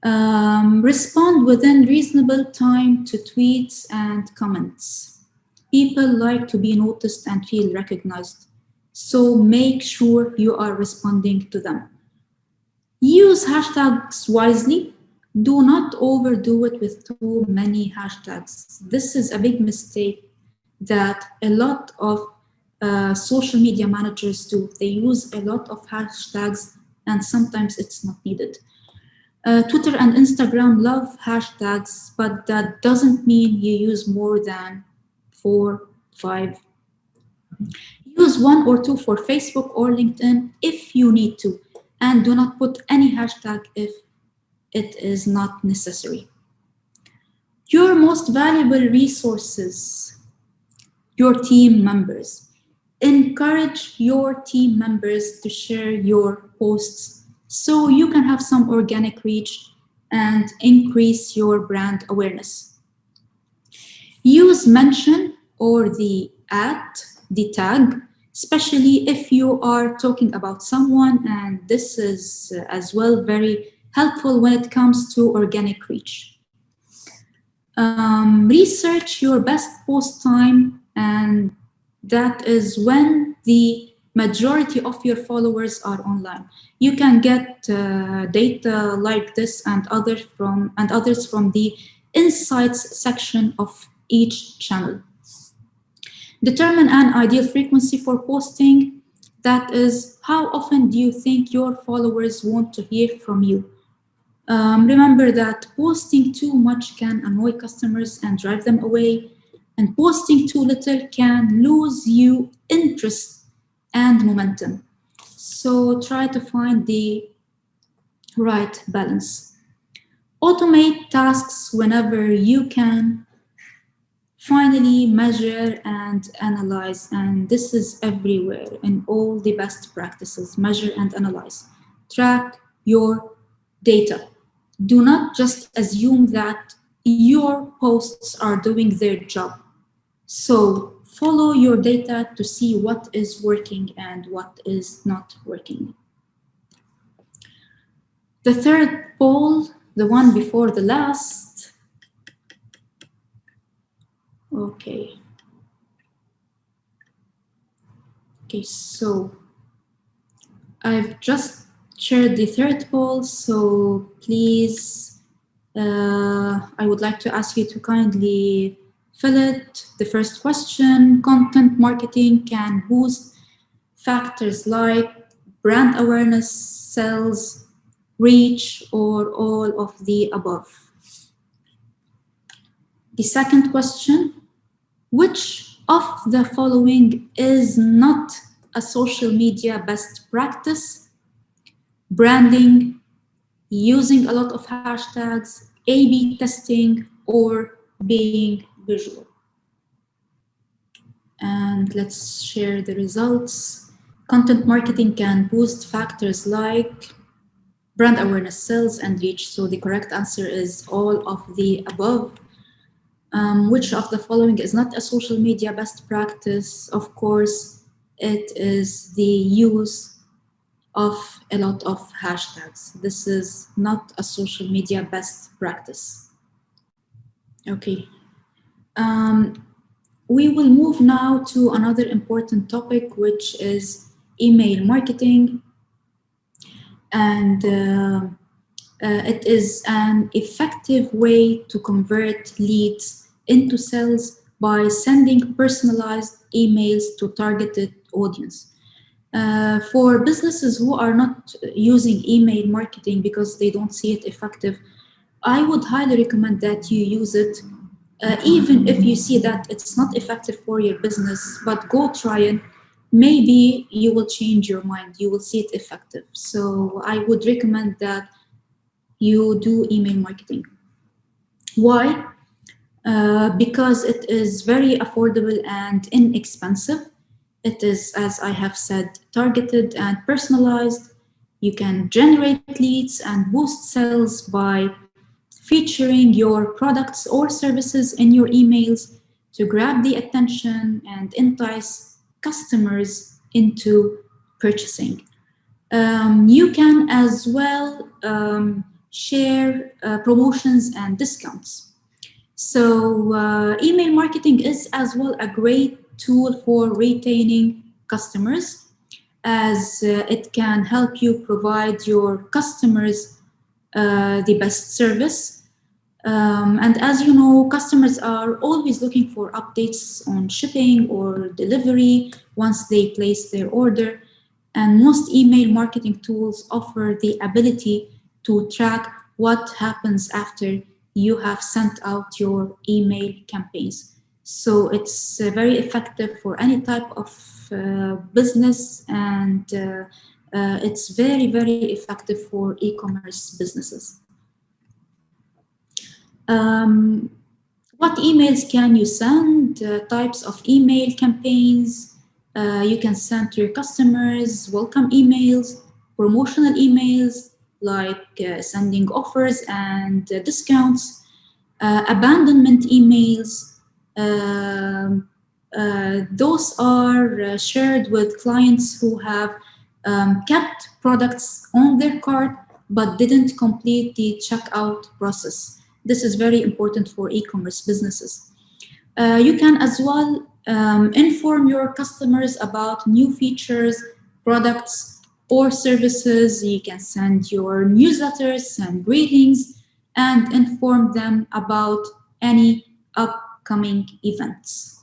Respond within reasonable time to tweets and comments. People like to be noticed and feel recognized, so make sure you are responding to them. Use hashtags wisely. Do not overdo it with too many hashtags. This is a big mistake that a lot of social media managers do. They use a lot of hashtags and sometimes it's not needed. Twitter and Instagram love hashtags, but that doesn't mean you use more than 4, 5. Use 1 or 2 for Facebook or LinkedIn if you need to, and do not put any hashtag if it is not necessary. Your most valuable resources, your team members. Encourage your team members to share your posts so you can have some organic reach and increase your brand awareness. Use mention or the tag, especially if you are talking about someone, and this is as well very helpful when it comes to organic reach. Research your best post time, and that is when the majority of your followers are online. You can get data like this and others from the insights section of each channel. Determine an ideal frequency for posting. That is, how often do you think your followers want to hear from you? Remember that posting too much can annoy customers and drive them away, and posting too little can lose you interest and momentum. So try to find the right balance. Automate tasks whenever you can. Finally, measure and analyze, and this is everywhere in all the best practices. Measure and analyze. Track your data. Do not just assume that your posts are doing their job. So follow your data to see what is working and what is not working. The third poll, the one before the last. Okay, so I've just shared the third poll, so please, I would like to ask you to kindly fill it. The first question: content marketing can boost factors like brand awareness, sales, reach, or all of the above. The second question: which of the following is not a social media best practice? Branding, using a lot of hashtags, A/B testing, or being visual. And let's share the results. Content marketing can boost factors like brand awareness, sales, and reach. So the correct answer is all of the above. Which of the following is not a social media best practice? Of course, it is the use of a lot of hashtags. This is not a social media best practice. Okay. We will move now to another important topic, which is email marketing. And it is an effective way to convert leads into sales by sending personalized emails to targeted audience. For businesses who are not using email marketing because they don't see it effective, I would highly recommend that you use it, even if you see that it's not effective for your business, but go try it. Maybe you will change your mind, you will see it effective. So I would recommend that you do email marketing. Why? Because it is very affordable and inexpensive. It is, as I have said, targeted and personalized. You can generate leads and boost sales by featuring your products or services in your emails to grab the attention and entice customers into purchasing. You can as well share promotions and discounts. So email marketing is as well a great tool for retaining customers, as it can help you provide your customers the best service. And as you know, customers are always looking for updates on shipping or delivery once they place their order. And most email marketing tools offer the ability to track what happens after you have sent out your email campaigns. So it's very effective for any type of business, and it's very, very effective for e-commerce businesses. What emails can you send? Types of email campaigns. You can send to your customers welcome emails, promotional emails like sending offers and discounts, abandonment emails. Those are shared with clients who have kept products on their cart but didn't complete the checkout process. This is very important for e-commerce businesses. You can as well inform your customers about new features, products, or services. You can send your newsletters, send greetings, and inform them about any upcoming events.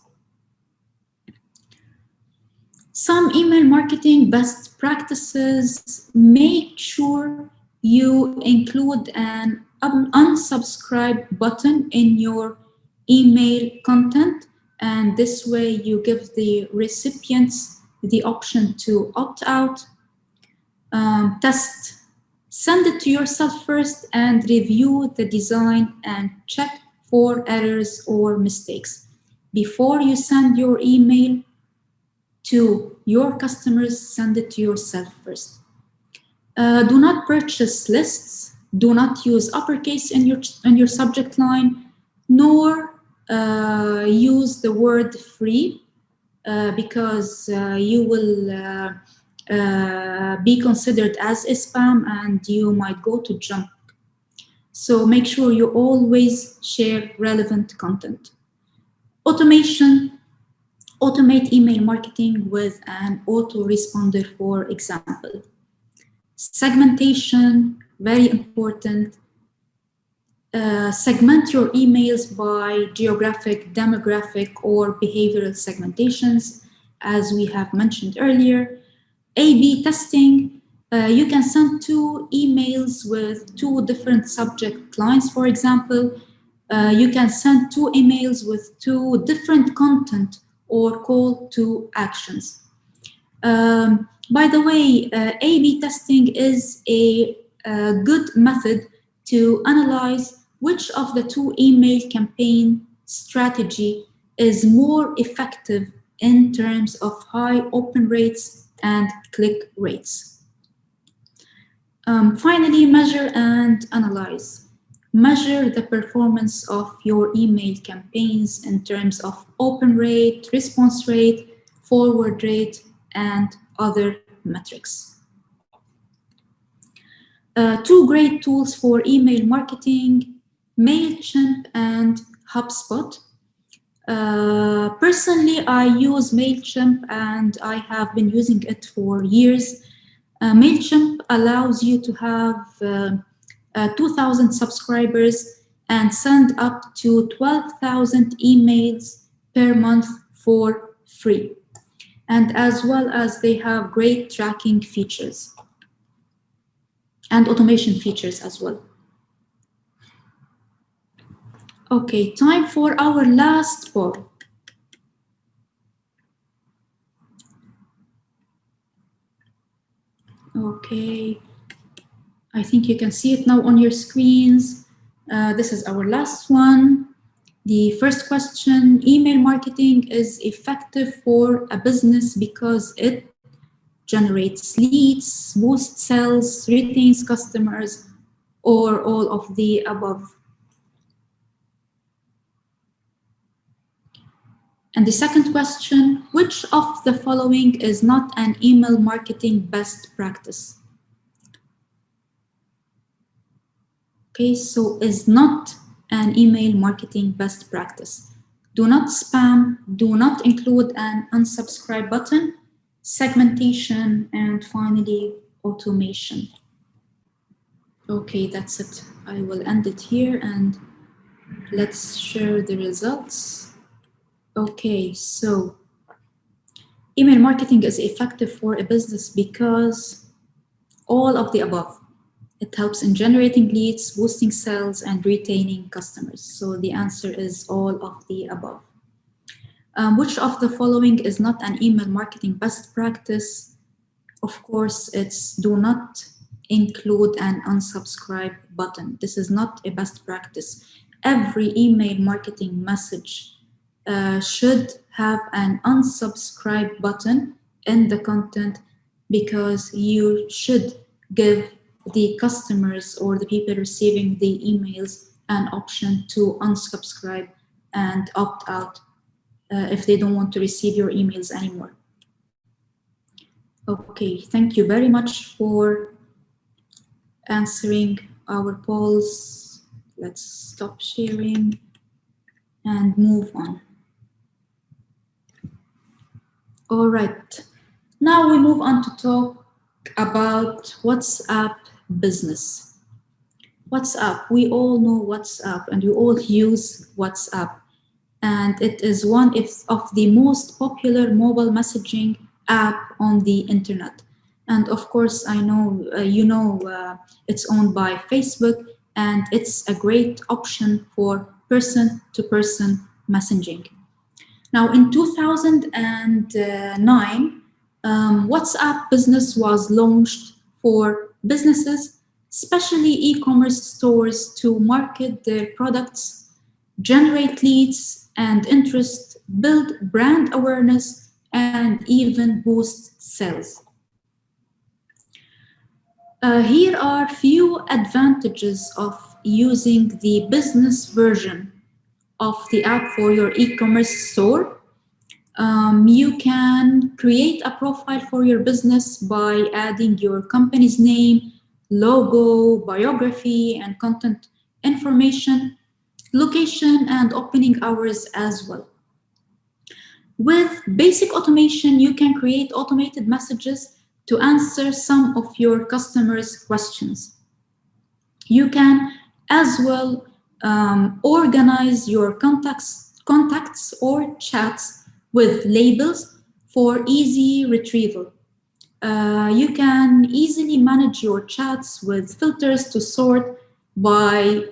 Some email marketing best practices: make sure you include an unsubscribe button in your email content, and this way you give the recipients the option to opt out. Test. Send it to yourself first and review the design and check for errors or mistakes. Before you send your email to your customers, send it to yourself first. Do not purchase lists. Do not use uppercase in your subject line, nor use the word free because you will be considered as a spam and you might go to junk. So make sure you always share relevant content. Automation. Automate email marketing with an autoresponder, for example. Segmentation, very important. Segment your emails by geographic, demographic, or behavioral segmentations, as we have mentioned earlier. A/B testing. You can send 2 emails with 2 different subject lines, for example. You can send 2 emails with 2 different content or call to actions. By the way, A/B testing is a good method to analyze which of the 2 email campaign strategy is more effective in terms of high open rates and click rates. Finally, measure and analyze. Measure the performance of your email campaigns in terms of open rate, response rate, forward rate, and other metrics. 2 great tools for email marketing: MailChimp and HubSpot. Personally, I use MailChimp and I have been using it for years. MailChimp allows you to have 2,000 subscribers and send up to 12,000 emails per month for free. And as well as they have great tracking features and automation features as well. Okay, time for our last poll. Okay, I think you can see it now on your screens. This is our last one. The first question: email marketing is effective for a business because it generates leads, boosts sales, retains customers, or all of the above. And the second question: which of the following is not an email marketing best practice? Okay, so is not an email marketing best practice. Do not spam, do not include an unsubscribe button, segmentation, and finally, automation. Okay, that's it. I will end it here and let's share the results. Okay, so email marketing is effective for a business because all of the above. It helps in generating leads, boosting sales, and retaining customers. So the answer is all of the above. Which of the following is not an email marketing best practice? Of course, it's do not include an unsubscribe button. This is not a best practice. Every email marketing message should have an unsubscribe button in the content, because you should give the customers or the people receiving the emails an option to unsubscribe and opt out if they don't want to receive your emails anymore. Okay, thank you very much for answering our polls. Let's stop sharing and move on. All right, now we move on to talk about WhatsApp business. WhatsApp, we all know WhatsApp and we all use WhatsApp, and it is one of the most popular mobile messaging app on the internet. And of course, I know it's owned by Facebook, and it's a great option for person-to-person messaging. Now, in 2009, WhatsApp Business was launched for businesses, especially e-commerce stores, to market their products, generate leads and interest, build brand awareness, and even boost sales. Here are few advantages of using the business version of the app for your e-commerce store. You can create a profile for your business by adding your company's name, logo, biography, and contact information, location, and opening hours as well. With basic automation, you can create automated messages to answer some of your customers' questions. You can as well organize your contacts or chats with labels for easy retrieval. You can easily manage your chats with filters to sort by,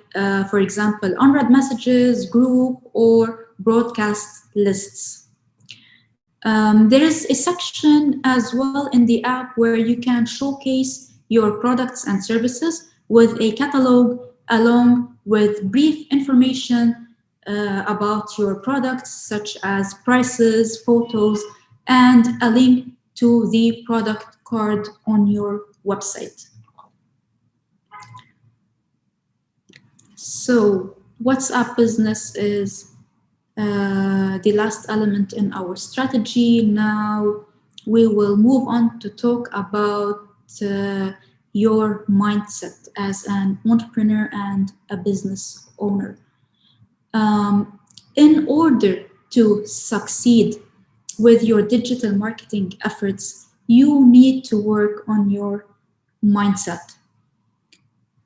for example, unread messages, group, or broadcast lists. There is a section as well in the app where you can showcase your products and services with a catalog along with brief information about your products, such as prices, photos, and a link to the product card on your website. So WhatsApp Business is the last element in our strategy. Now we will move on to talk about your mindset as an entrepreneur and a business owner. In order to succeed with your digital marketing efforts, you need to work on your mindset.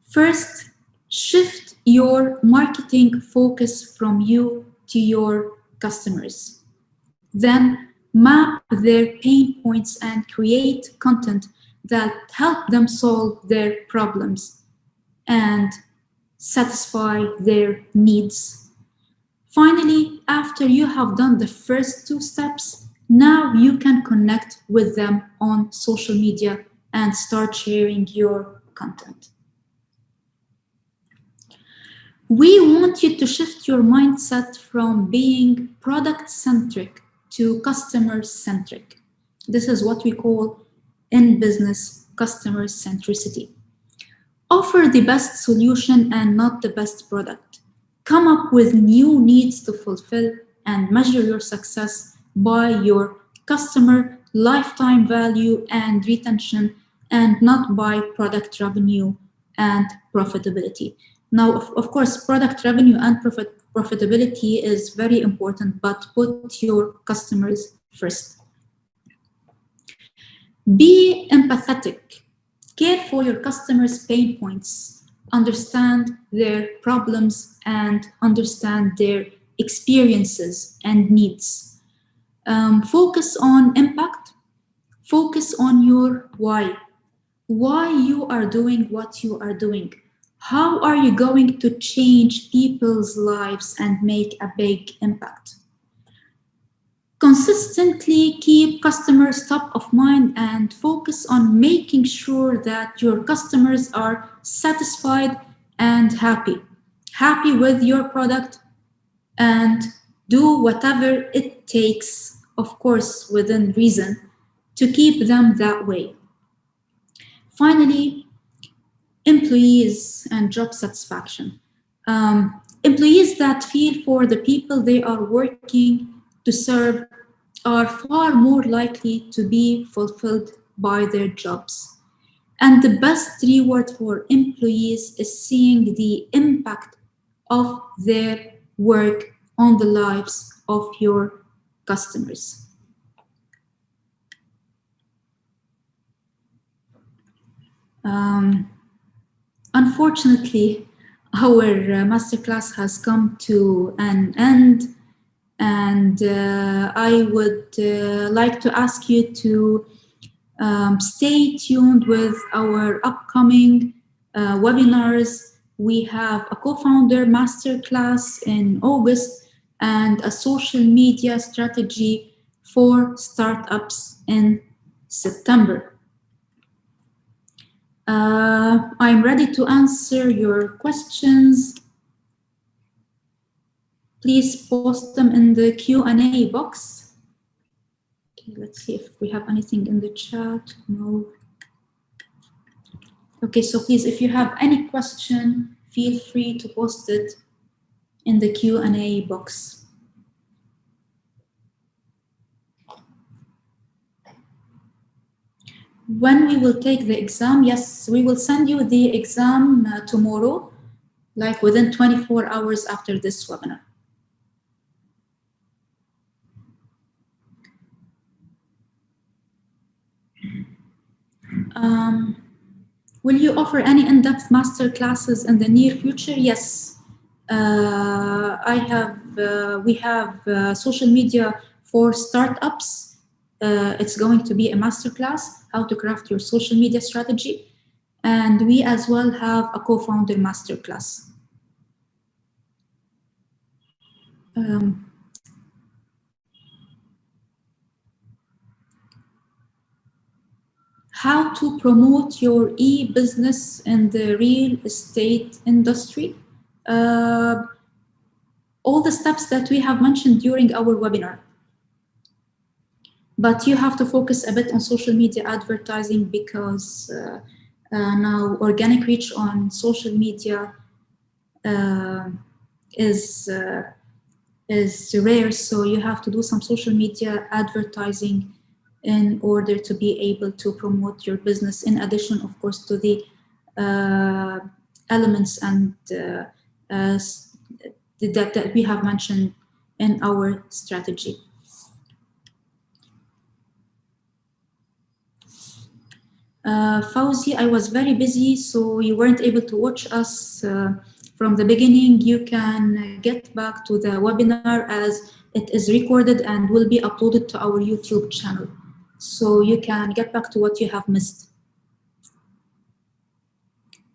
First, shift your marketing focus from you to your customers. Then map their pain points and create content that help them solve their problems and satisfy their needs. Finally, after you have done the first two steps, now you can connect with them on social media and start sharing your content. We want you to shift your mindset from being product-centric to customer-centric. This is what we call in business customer centricity. Offer the best solution and not the best product. Come up with new needs to fulfill and measure your success by your customer lifetime value and retention, and not by product revenue and profitability. Now, of course, product revenue and profitability is very important, but put your customers first. Be empathetic. Care for your customers' pain points. Understand their problems and understand their experiences and needs. Focus on impact. Focus on your why. Why you are doing what you are doing. How are you going to change people's lives and make a big impact? Consistently keep customers top of mind and focus on making sure that your customers are satisfied and happy with your product and do whatever it takes, of course, within reason, to keep them that way. Finally, employees and job satisfaction. Employees that feel for the people they are working to serve are far more likely to be fulfilled by their jobs. And the best reward for employees is seeing the impact of their work on the lives of your customers. Unfortunately, our masterclass has come to an end, and I would like to ask you to stay tuned with our upcoming webinars. We have a co-founder masterclass in August and a social media strategy for startups in September. I'm ready to answer your questions. Please post them in the Q&A box. Okay, let's see if we have anything in the chat. No. Okay, so please, if you have any question, feel free to post it in the Q&A box. When we will take the exam, yes, we will send you the exam tomorrow, like within 24 hours after this webinar. Will you offer any in-depth master classes in the near future? Yes, we have social media for startups. It's going to be a masterclass, how to craft your social media strategy. And we as well have a co-founder masterclass. How to promote your e-business in the real estate industry. All the steps that we have mentioned during our webinar. But you have to focus a bit on social media advertising because now organic reach on social media is rare. So you have to do some social media advertising in order to be able to promote your business, in addition, of course, to the elements and that we have mentioned in our strategy. Fauzi, I was very busy, so you weren't able to watch us from the beginning. You can get back to the webinar as it is recorded and will be uploaded to our YouTube channel. So you can get back to what you have missed.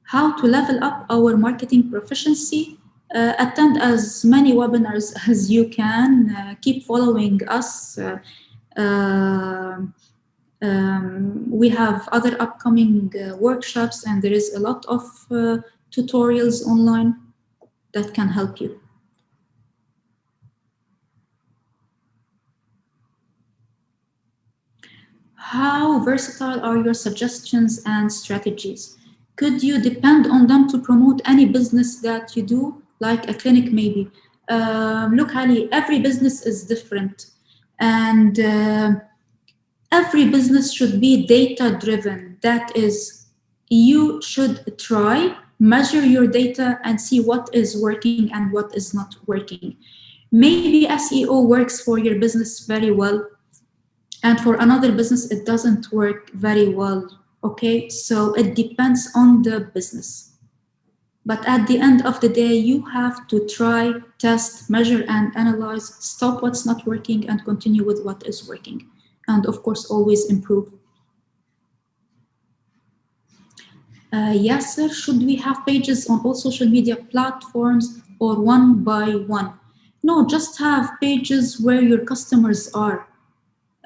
How to level up our marketing proficiency? Attend as many webinars as you can. Keep following us. We have other upcoming workshops, and there is a lot of tutorials online that can help you. How versatile are your suggestions and strategies? Could you depend on them to promote any business that you do, like a clinic maybe? Look, Ali, every business is different, and every business should be data-driven. That is, you should try, measure your data and see what is working and what is not working. Maybe SEO works for your business very well, and for another business, it doesn't work very well, okay? So it depends on the business. But at the end of the day, you have to try, test, measure, and analyze, stop what's not working and continue with what is working. And of course, always improve. Yasser, should we have pages on all social media platforms or one by one? No, just have pages where your customers are.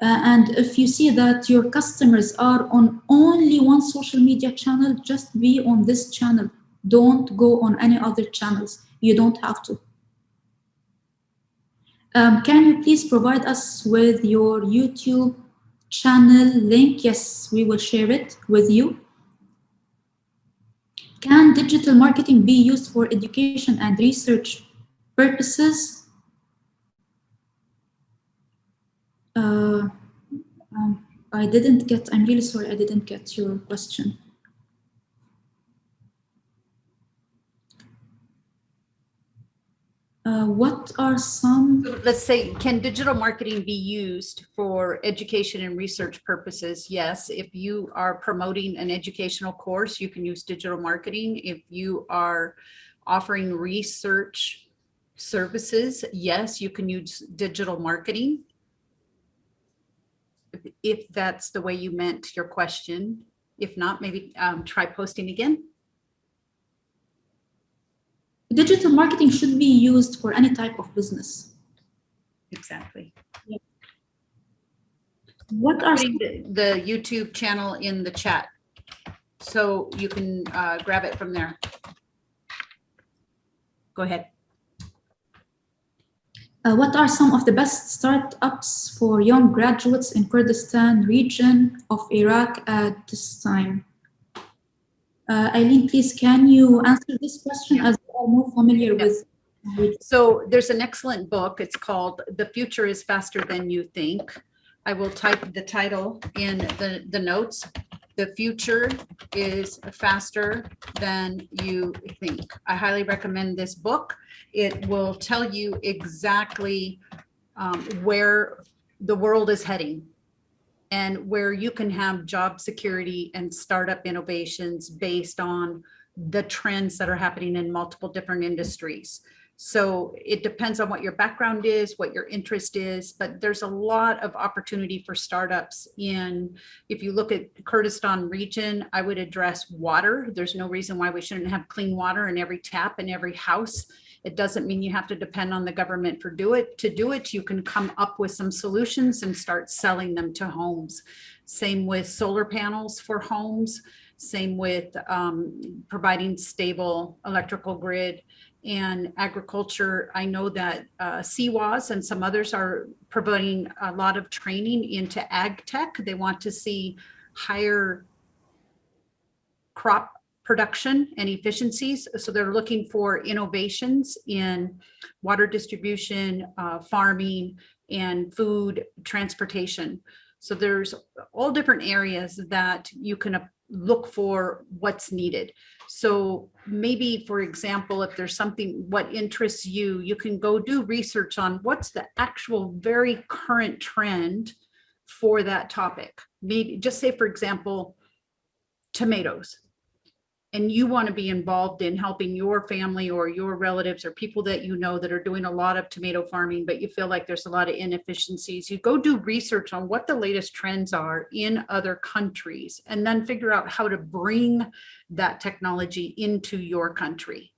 And if you see that your customers are on only one social media channel, just be on this channel. Don't go on any other channels. You don't have to. Can you please provide us with your YouTube channel link? Yes, we will share it with you. Can digital marketing be used for education and research purposes? I didn't get, I'm really sorry, I didn't get your question. What are some... Let's say, can digital marketing be used for education and research purposes? Yes. If you are promoting an educational course, you can use digital marketing. If you are offering research services, yes, you can use digital marketing. If that's the way you meant your question. If not, maybe try posting again. Digital marketing should be used for any type of business. Exactly. Yeah. What are the YouTube channel in the chat, so you can grab it from there. Go ahead. What are some of the best startups for young graduates in Kurdistan region of Iraq at this time? Eileen, please, can you answer this question, yeah, as we are more familiar, yeah, with? So there's an excellent book. It's called The Future is Faster Than You Think. I will type the title in the notes. The Future is Faster Than You Think. I highly recommend this book. It will tell you exactly where the world is heading, and where you can have job security and startup innovations based on the trends that are happening in multiple different industries. So it depends on what your background is, what your interest is, but there's a lot of opportunity for startups in, if you look at Kurdistan region, I would address water. There's no reason why we shouldn't have clean water in every tap in every house. It doesn't mean you have to depend on the government to do it. You can come up with some solutions and start selling them to homes. Same with solar panels for homes. Same with providing stable electrical grid and agriculture. I know that CWAS and some others are providing a lot of training into ag tech. They want to see higher crop production and efficiencies. So they're looking for innovations in water distribution, farming, and food transportation. So there's all different areas that you can look for what's needed. So maybe, for example, if there's something what interests you, you can go do research on what's the actual very current trend for that topic. Maybe just say, for example, tomatoes. And you want to be involved in helping your family or your relatives or people that you know that are doing a lot of tomato farming, but you feel like there's a lot of inefficiencies. You go do research on what the latest trends are in other countries, and then figure out how to bring that technology into your country.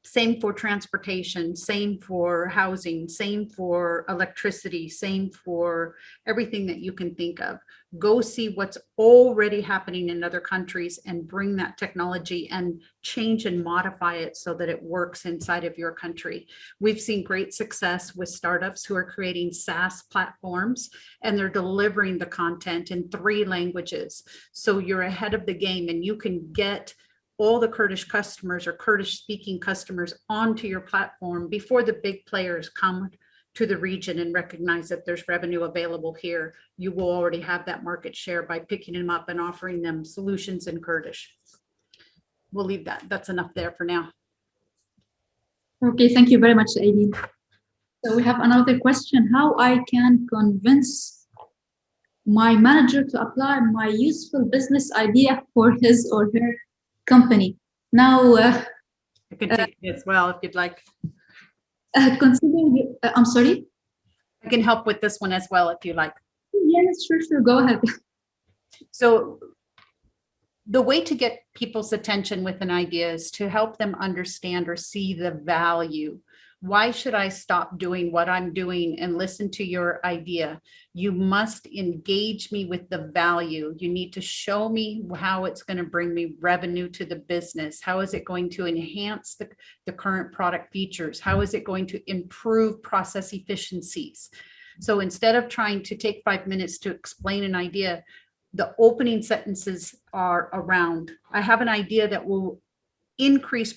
Same for transportation, same for housing, same for electricity, same for everything that you can think of. Go see what's already happening in other countries and bring that technology and change and modify it so that it works inside of your country. We've seen great success with startups who are creating SaaS platforms, and they're delivering the content in 3 languages. So you're ahead of the game, and you can get all the Kurdish customers or Kurdish speaking customers onto your platform before the big players come to the region and recognize that there's revenue available here. You will already have that market share by picking them up and offering them solutions in Kurdish. We'll leave that. That's enough there for now. Okay, thank you very much, Aileen. So we have another question: how I can convince my manager to apply my useful business idea for his or her company. Now, I can take it as well if you'd like. Considering, I'm sorry? I can help with this one as well if you like. Yes, sure, go ahead. So the way to get people's attention with an idea is to help them understand or see the value. Why should I stop doing what I'm doing and listen to your idea? You must engage me with the value. You need to show me how it's going to bring me revenue to the business. How is it going to enhance the current product features? How is it going to improve process efficiencies? So instead of trying to take 5 minutes to explain an idea, the opening sentences are around, I have an idea that will increase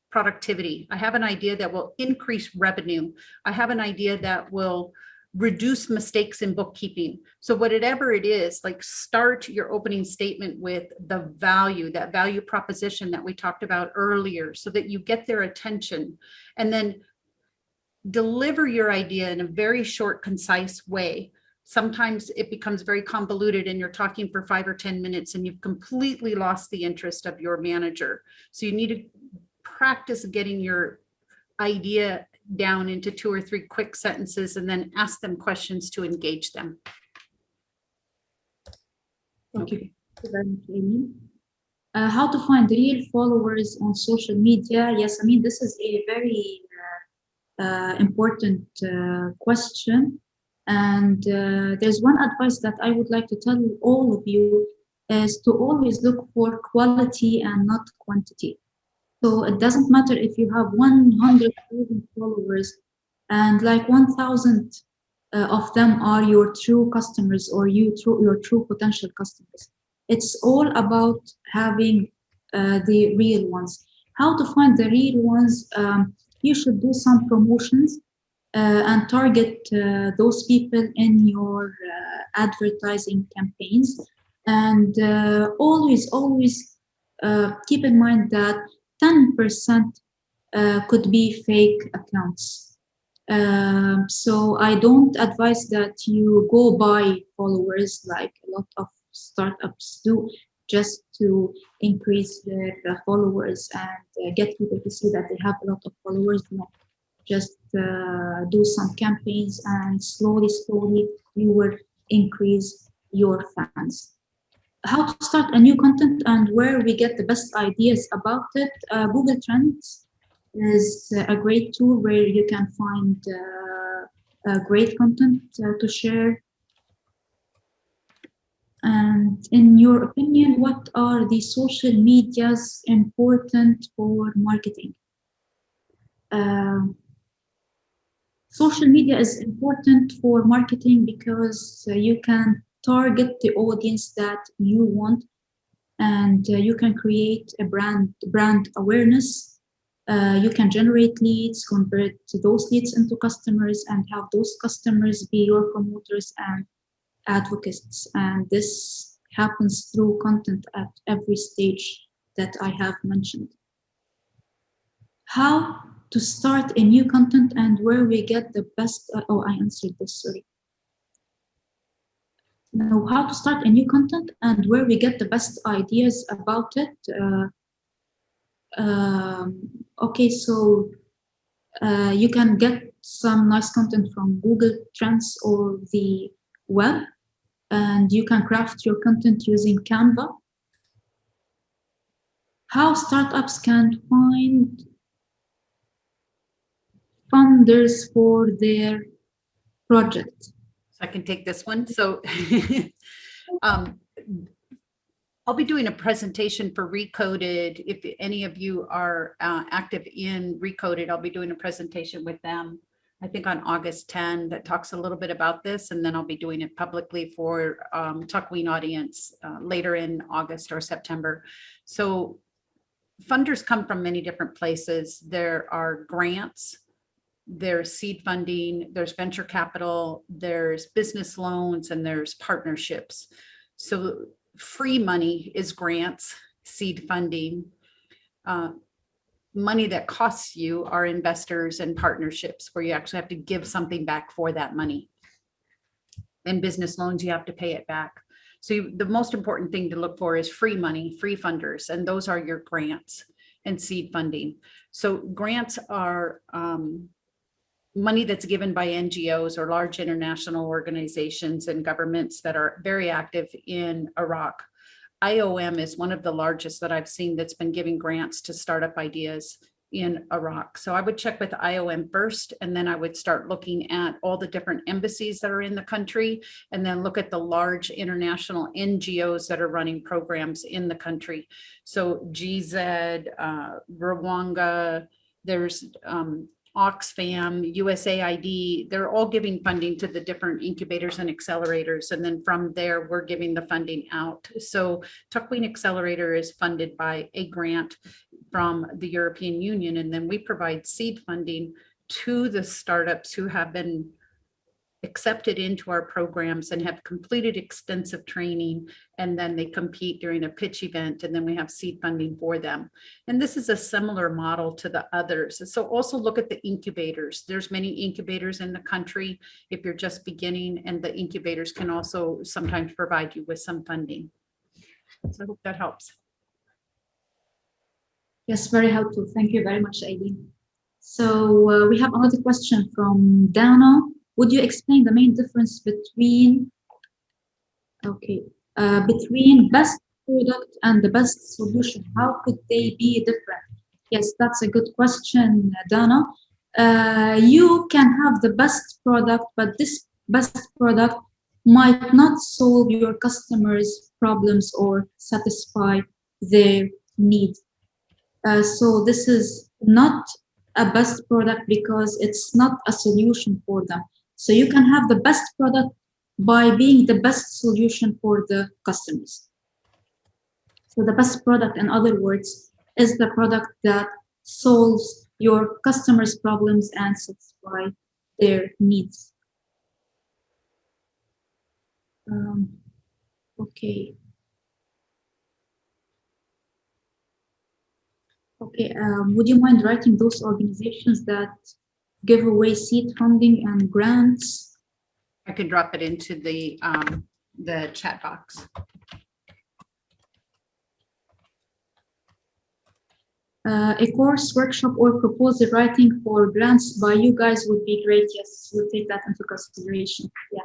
productivity. I have an idea that will increase revenue. I have an idea that will reduce mistakes in bookkeeping. So whatever it is, like start your opening statement with the value, that value proposition that we talked about earlier, so that you get their attention, and then deliver your idea in a very short, concise way. Sometimes it becomes very convoluted and you're talking for 5 or 10 minutes and you've completely lost the interest of your manager. So you need to practice getting your idea down into 2 or 3 quick sentences and then ask them questions to engage them. Okay. Thank you very much, Amy. How to find real followers on social media? Yes, I mean, this is a very important question. And there's one advice that I would like to tell all of you is to always look for quality and not quantity. So it doesn't matter if you have 100,000 followers and like 1,000 of them are your true customers or your true potential customers. It's all about having the real ones. How to find the real ones? You should do some promotions and target those people in your advertising campaigns. And always keep in mind that 10% could be fake accounts. So I don't advise that you go buy followers like a lot of startups do, just to increase their followers and get people to see that they have a lot of followers. No, just do some campaigns and slowly you will increase your fans. How to start a new content and where we get the best ideas about it. Google Trends is a great tool where you can find great content to share. And in your opinion, what are the social medias important for marketing? Social media is important for marketing because you can target the audience that you want, and you can create a brand awareness. You can generate leads, convert those leads into customers, and have those customers be your promoters and advocates. And this happens through content at every stage that I have mentioned. How to start a new content and where we get the best, I answered this, sorry. Now, how to start a new content and where we get the best ideas about it. Okay, so you can get some nice content from Google Trends or the web, and you can craft your content using Canva. How startups can find funders for their project. So I can take this one. So I'll be doing a presentation for Recoded. If any of you are active in Recoded, I'll be doing a presentation with them, I think on August 10, that talks a little bit about this. And then I'll be doing it publicly for TAKWEEN audience later in August or September. So funders come from many different places. There are grants, there's seed funding, there's venture capital, there's business loans, and there's partnerships. So free money is grants, seed funding. Money that costs you are investors and partnerships, where you actually have to give something back for that money. And business loans, you have to pay it back. So the most important thing to look for is free money, free funders, and those are your grants and seed funding. So grants are money that's given by NGOs or large international organizations and governments that are very active in Iraq. IOM is one of the largest that I've seen that's been giving grants to startup ideas in Iraq. So I would check with IOM first, and then I would start looking at all the different embassies that are in the country, and then look at the large international NGOs that are running programs in the country. So GZ, Rwanda, there's Oxfam, USAID, they're all giving funding to the different incubators and accelerators. And then from there, we're giving the funding out. So Queen Accelerator is funded by a grant from the European Union. And then we provide seed funding to the startups who have been accepted into our programs and have completed extensive training, and then they compete during a pitch event, and then we have seed funding for them. And this is a similar model to the others. So also look at the incubators. There's many incubators in the country if you're just beginning, and the incubators can also sometimes provide you with some funding. So I hope that helps. Yes, very helpful. Thank you very much, Aileen. So we have another question from Dana. Would you explain the main difference between, between best product and the best solution? How could they be different? Yes, that's a good question, Dana. You can have the best product, but this best product might not solve your customers' problems or satisfy their needs. So this is not a best product because it's not a solution for them. So you can have the best product by being the best solution for the customers. So the best product, in other words, is the product that solves your customers' problems and satisfy their needs. Okay. Would you mind writing those organizations that give away seed funding and grants? I can drop it into the chat box. A course, workshop, or proposal writing for grants by you guys would be great. Yes, we'll take that into consideration. Yeah.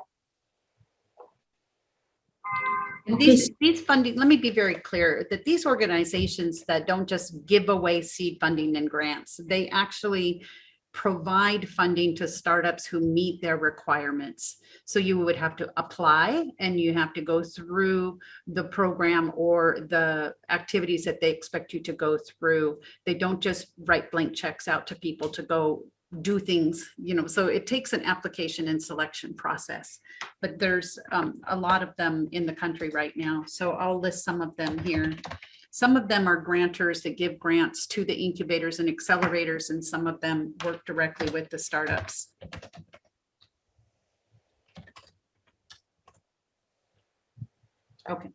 And these funding, let me be very clear that these organizations that don't just give away seed funding and grants, they actually provide funding to startups who meet their requirements. So you would have to apply, and you have to go through the program or the activities that they expect you to go through. They don't just write blank checks out to people to go do things, you know, so it takes an application and selection process, but there's a lot of them in the country right now. So I'll list some of them here. Some of them are grantors that give grants to the incubators and accelerators, and some of them work directly with the startups. Okay.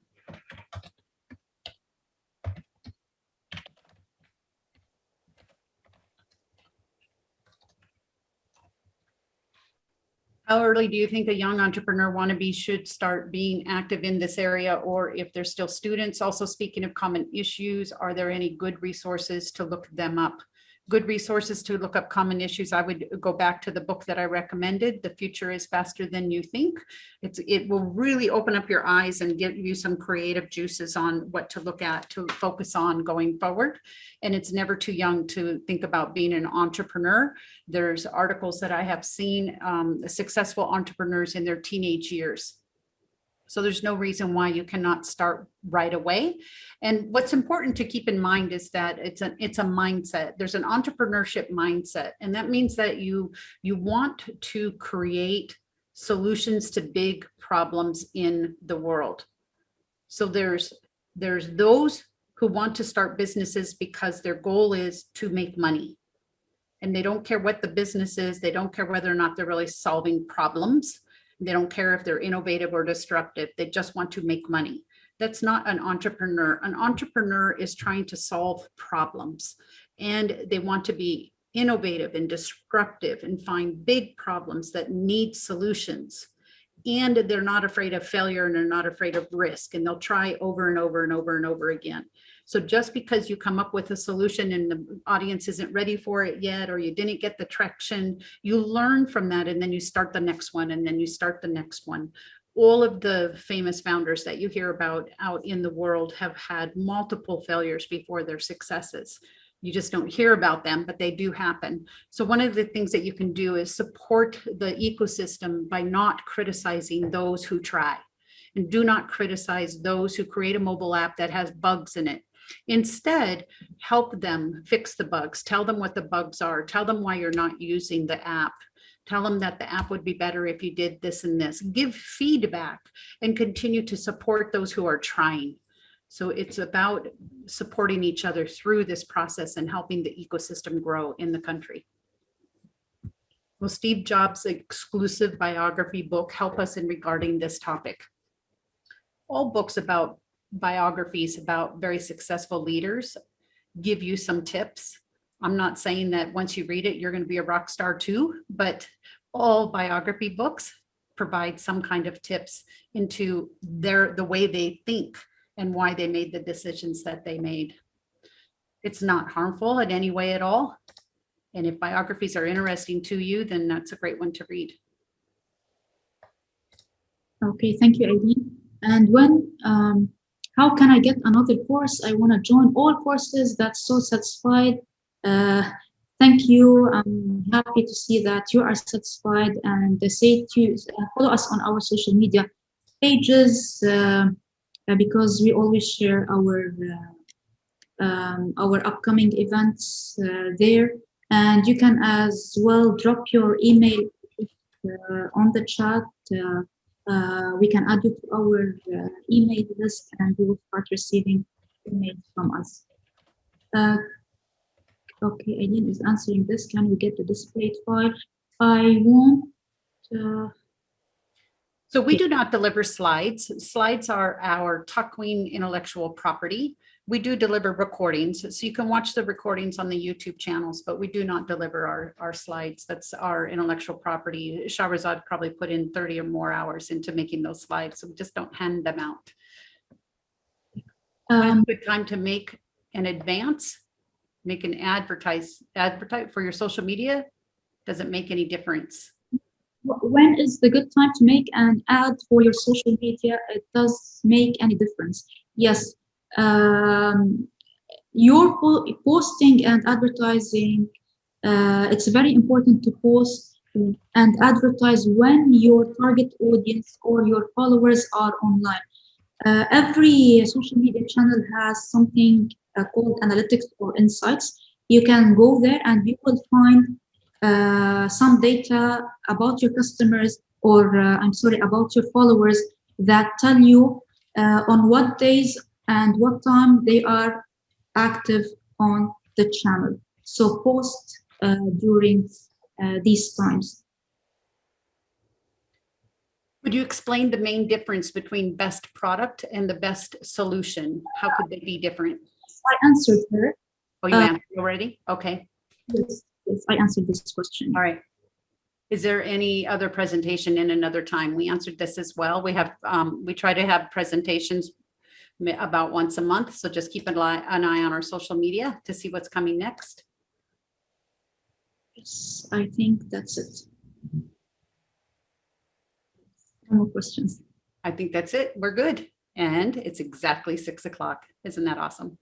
How early do you think a young entrepreneur wannabe should start being active in this area, or if they're still students? Also, speaking of common issues, are there any good resources to look them up? Good resources to look up common issues, I would go back to the book that I recommended, The Future is Faster Than You Think. It will really open up your eyes and give you some creative juices on what to look at, to focus on going forward. And it's never too young to think about being an entrepreneur. There's articles that I have seen, successful entrepreneurs in their teenage years. So there's no reason why you cannot start right away. And what's important to keep in mind is that it's a mindset. There's an entrepreneurship mindset. And that means that you want to create solutions to big problems in the world. So there's those who want to start businesses because their goal is to make money. And they don't care what the business is. They don't care whether or not they're really solving problems. They don't care if they're innovative or disruptive. They just want to make money. That's not an entrepreneur. An entrepreneur is trying to solve problems, and they want to be innovative and disruptive and find big problems that need solutions. And they're not afraid of failure, and they're not afraid of risk, and they'll try over and over and over and over again. So just because you come up with a solution and the audience isn't ready for it yet, or you didn't get the traction, you learn from that, and then you start the next one, and then you start the next one. All of the famous founders that you hear about out in the world have had multiple failures before their successes. You just don't hear about them, but they do happen. So one of the things that you can do is support the ecosystem by not criticizing those who try, and do not criticize those who create a mobile app that has bugs in it. Instead, help them fix the bugs. Tell them what the bugs are. Tell them why you're not using the app. Tell them that the app would be better if you did this and this. Give feedback and continue to support those who are trying. So it's about supporting each other through this process and helping the ecosystem grow in the country. Will Steve Jobs' exclusive biography book help us in regarding this topic? All books about biographies about very successful leaders give you some tips. I'm not saying that once you read it, you're going to be a rock star too, but all biography books provide some kind of tips into the way they think and why they made the decisions that they made. It's not harmful in any way at all. And if biographies are interesting to you, then that's a great one to read. Okay, thank you, Aileen. And when, how can I get another course? I want to join all courses. That's so satisfied. Thank you. I'm happy to see that you are satisfied, and follow us on our social media pages, because we always share our upcoming events there. And you can as well drop your email on the chat. We can add you to our email list, and you will start receiving emails from us. Okay, Aileen is answering this. Can we get the displayed file? I want. So we do not deliver slides. Slides are our TAKWEEN intellectual property. We do deliver recordings, so you can watch the recordings on the YouTube channels, but we do not deliver our slides. That's our intellectual property. Shahrazad probably put in 30 or more hours into making those slides, so we just don't hand them out. When's a good time to make an advance? Make an advertise for your social media? Doesn't make any difference. When is the good time to make an ad for your social media? It does make any difference. Yes. Your posting and advertising, it's very important to post and advertise when your target audience or your followers are online. Every social media channel has something called analytics or insights. You can go there and you will find some data about your customers, or about your followers, that tell you on what days and what time they are active on the channel. So post during these times. Would you explain the main difference between best product and the best solution? How could they be different? I answered her. Oh, you answered already? Okay. Yes, I answered this question. All right. Is there any other presentation in another time? We answered this as well. We have, we try to have presentations about once a month. So just keep an eye on our social media to see what's coming next. Yes, I think that's it. No more questions. I think that's it. We're good. And it's exactly 6 o'clock. Isn't that awesome?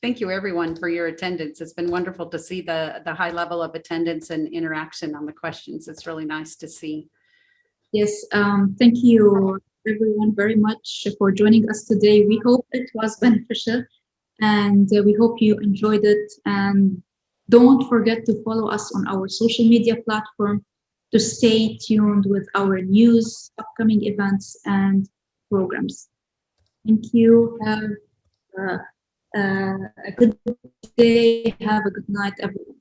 Thank you everyone for your attendance. It's been wonderful to see the high level of attendance and interaction on the questions. It's really nice to see. Yes, thank you everyone very much for joining us today. We hope it was beneficial, and we hope you enjoyed it. And don't forget to follow us on our social media platform to stay tuned with our news, upcoming events, and programs. Thank you. Have a good day. Have a good night, everyone.